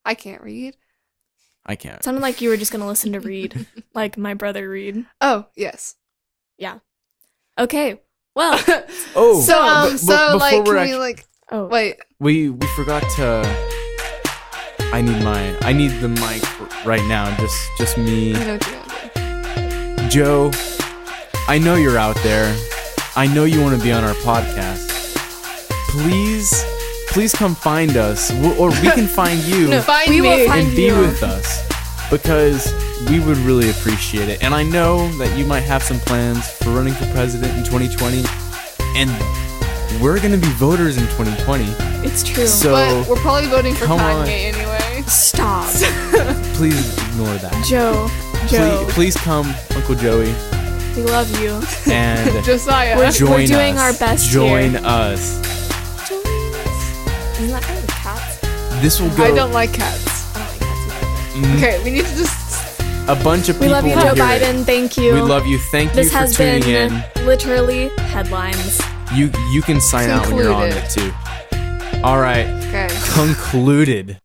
C: I can't read.
B: I can't.
D: Sounded like you were just gonna listen to Reed, like my brother Reed.
C: Oh, yes.
D: Okay, well,
B: Oh,
C: So
B: but before
C: like
B: we're
C: can we like
D: oh,
C: wait.
B: we forgot to. I need the mic right now. Just me.
C: I know what you're gonna do.
B: Joe, I know you're out there. I know you want to be on our podcast. Please come find us, or we can find you
C: No, find
D: we will
C: me.
D: find
B: and be
D: you.
B: with us, because we would really appreciate it. And I know that you might have some plans for running for president in 2020, and we're gonna be voters in 2020.
D: it's true.
B: So
C: But we're probably voting for
B: come
C: Kanye
B: on.
C: anyway.
D: Stop,
B: please ignore that.
D: Joe.
B: Please come, Uncle Joey,
D: We love you.
B: and
C: Josiah.
D: We're
B: join
D: doing
B: us.
D: our best
B: Join
D: here.
B: us.
D: Isn't that kind of cats?
B: This will go.
C: I don't like cats.
D: I don't like cats either.
B: Mm,
C: Okay, we need to just
B: A bunch of
D: We
B: people
D: love you,
B: will
D: Joe
B: hear it.
D: Biden. Thank you.
B: We love you. Thank
D: This
B: you for
D: has
B: tuning
D: been
B: in.
D: literally headlines.
B: You can sign out when you're on
C: Concluded.
B: it too. All right,
C: okay.
B: concluded.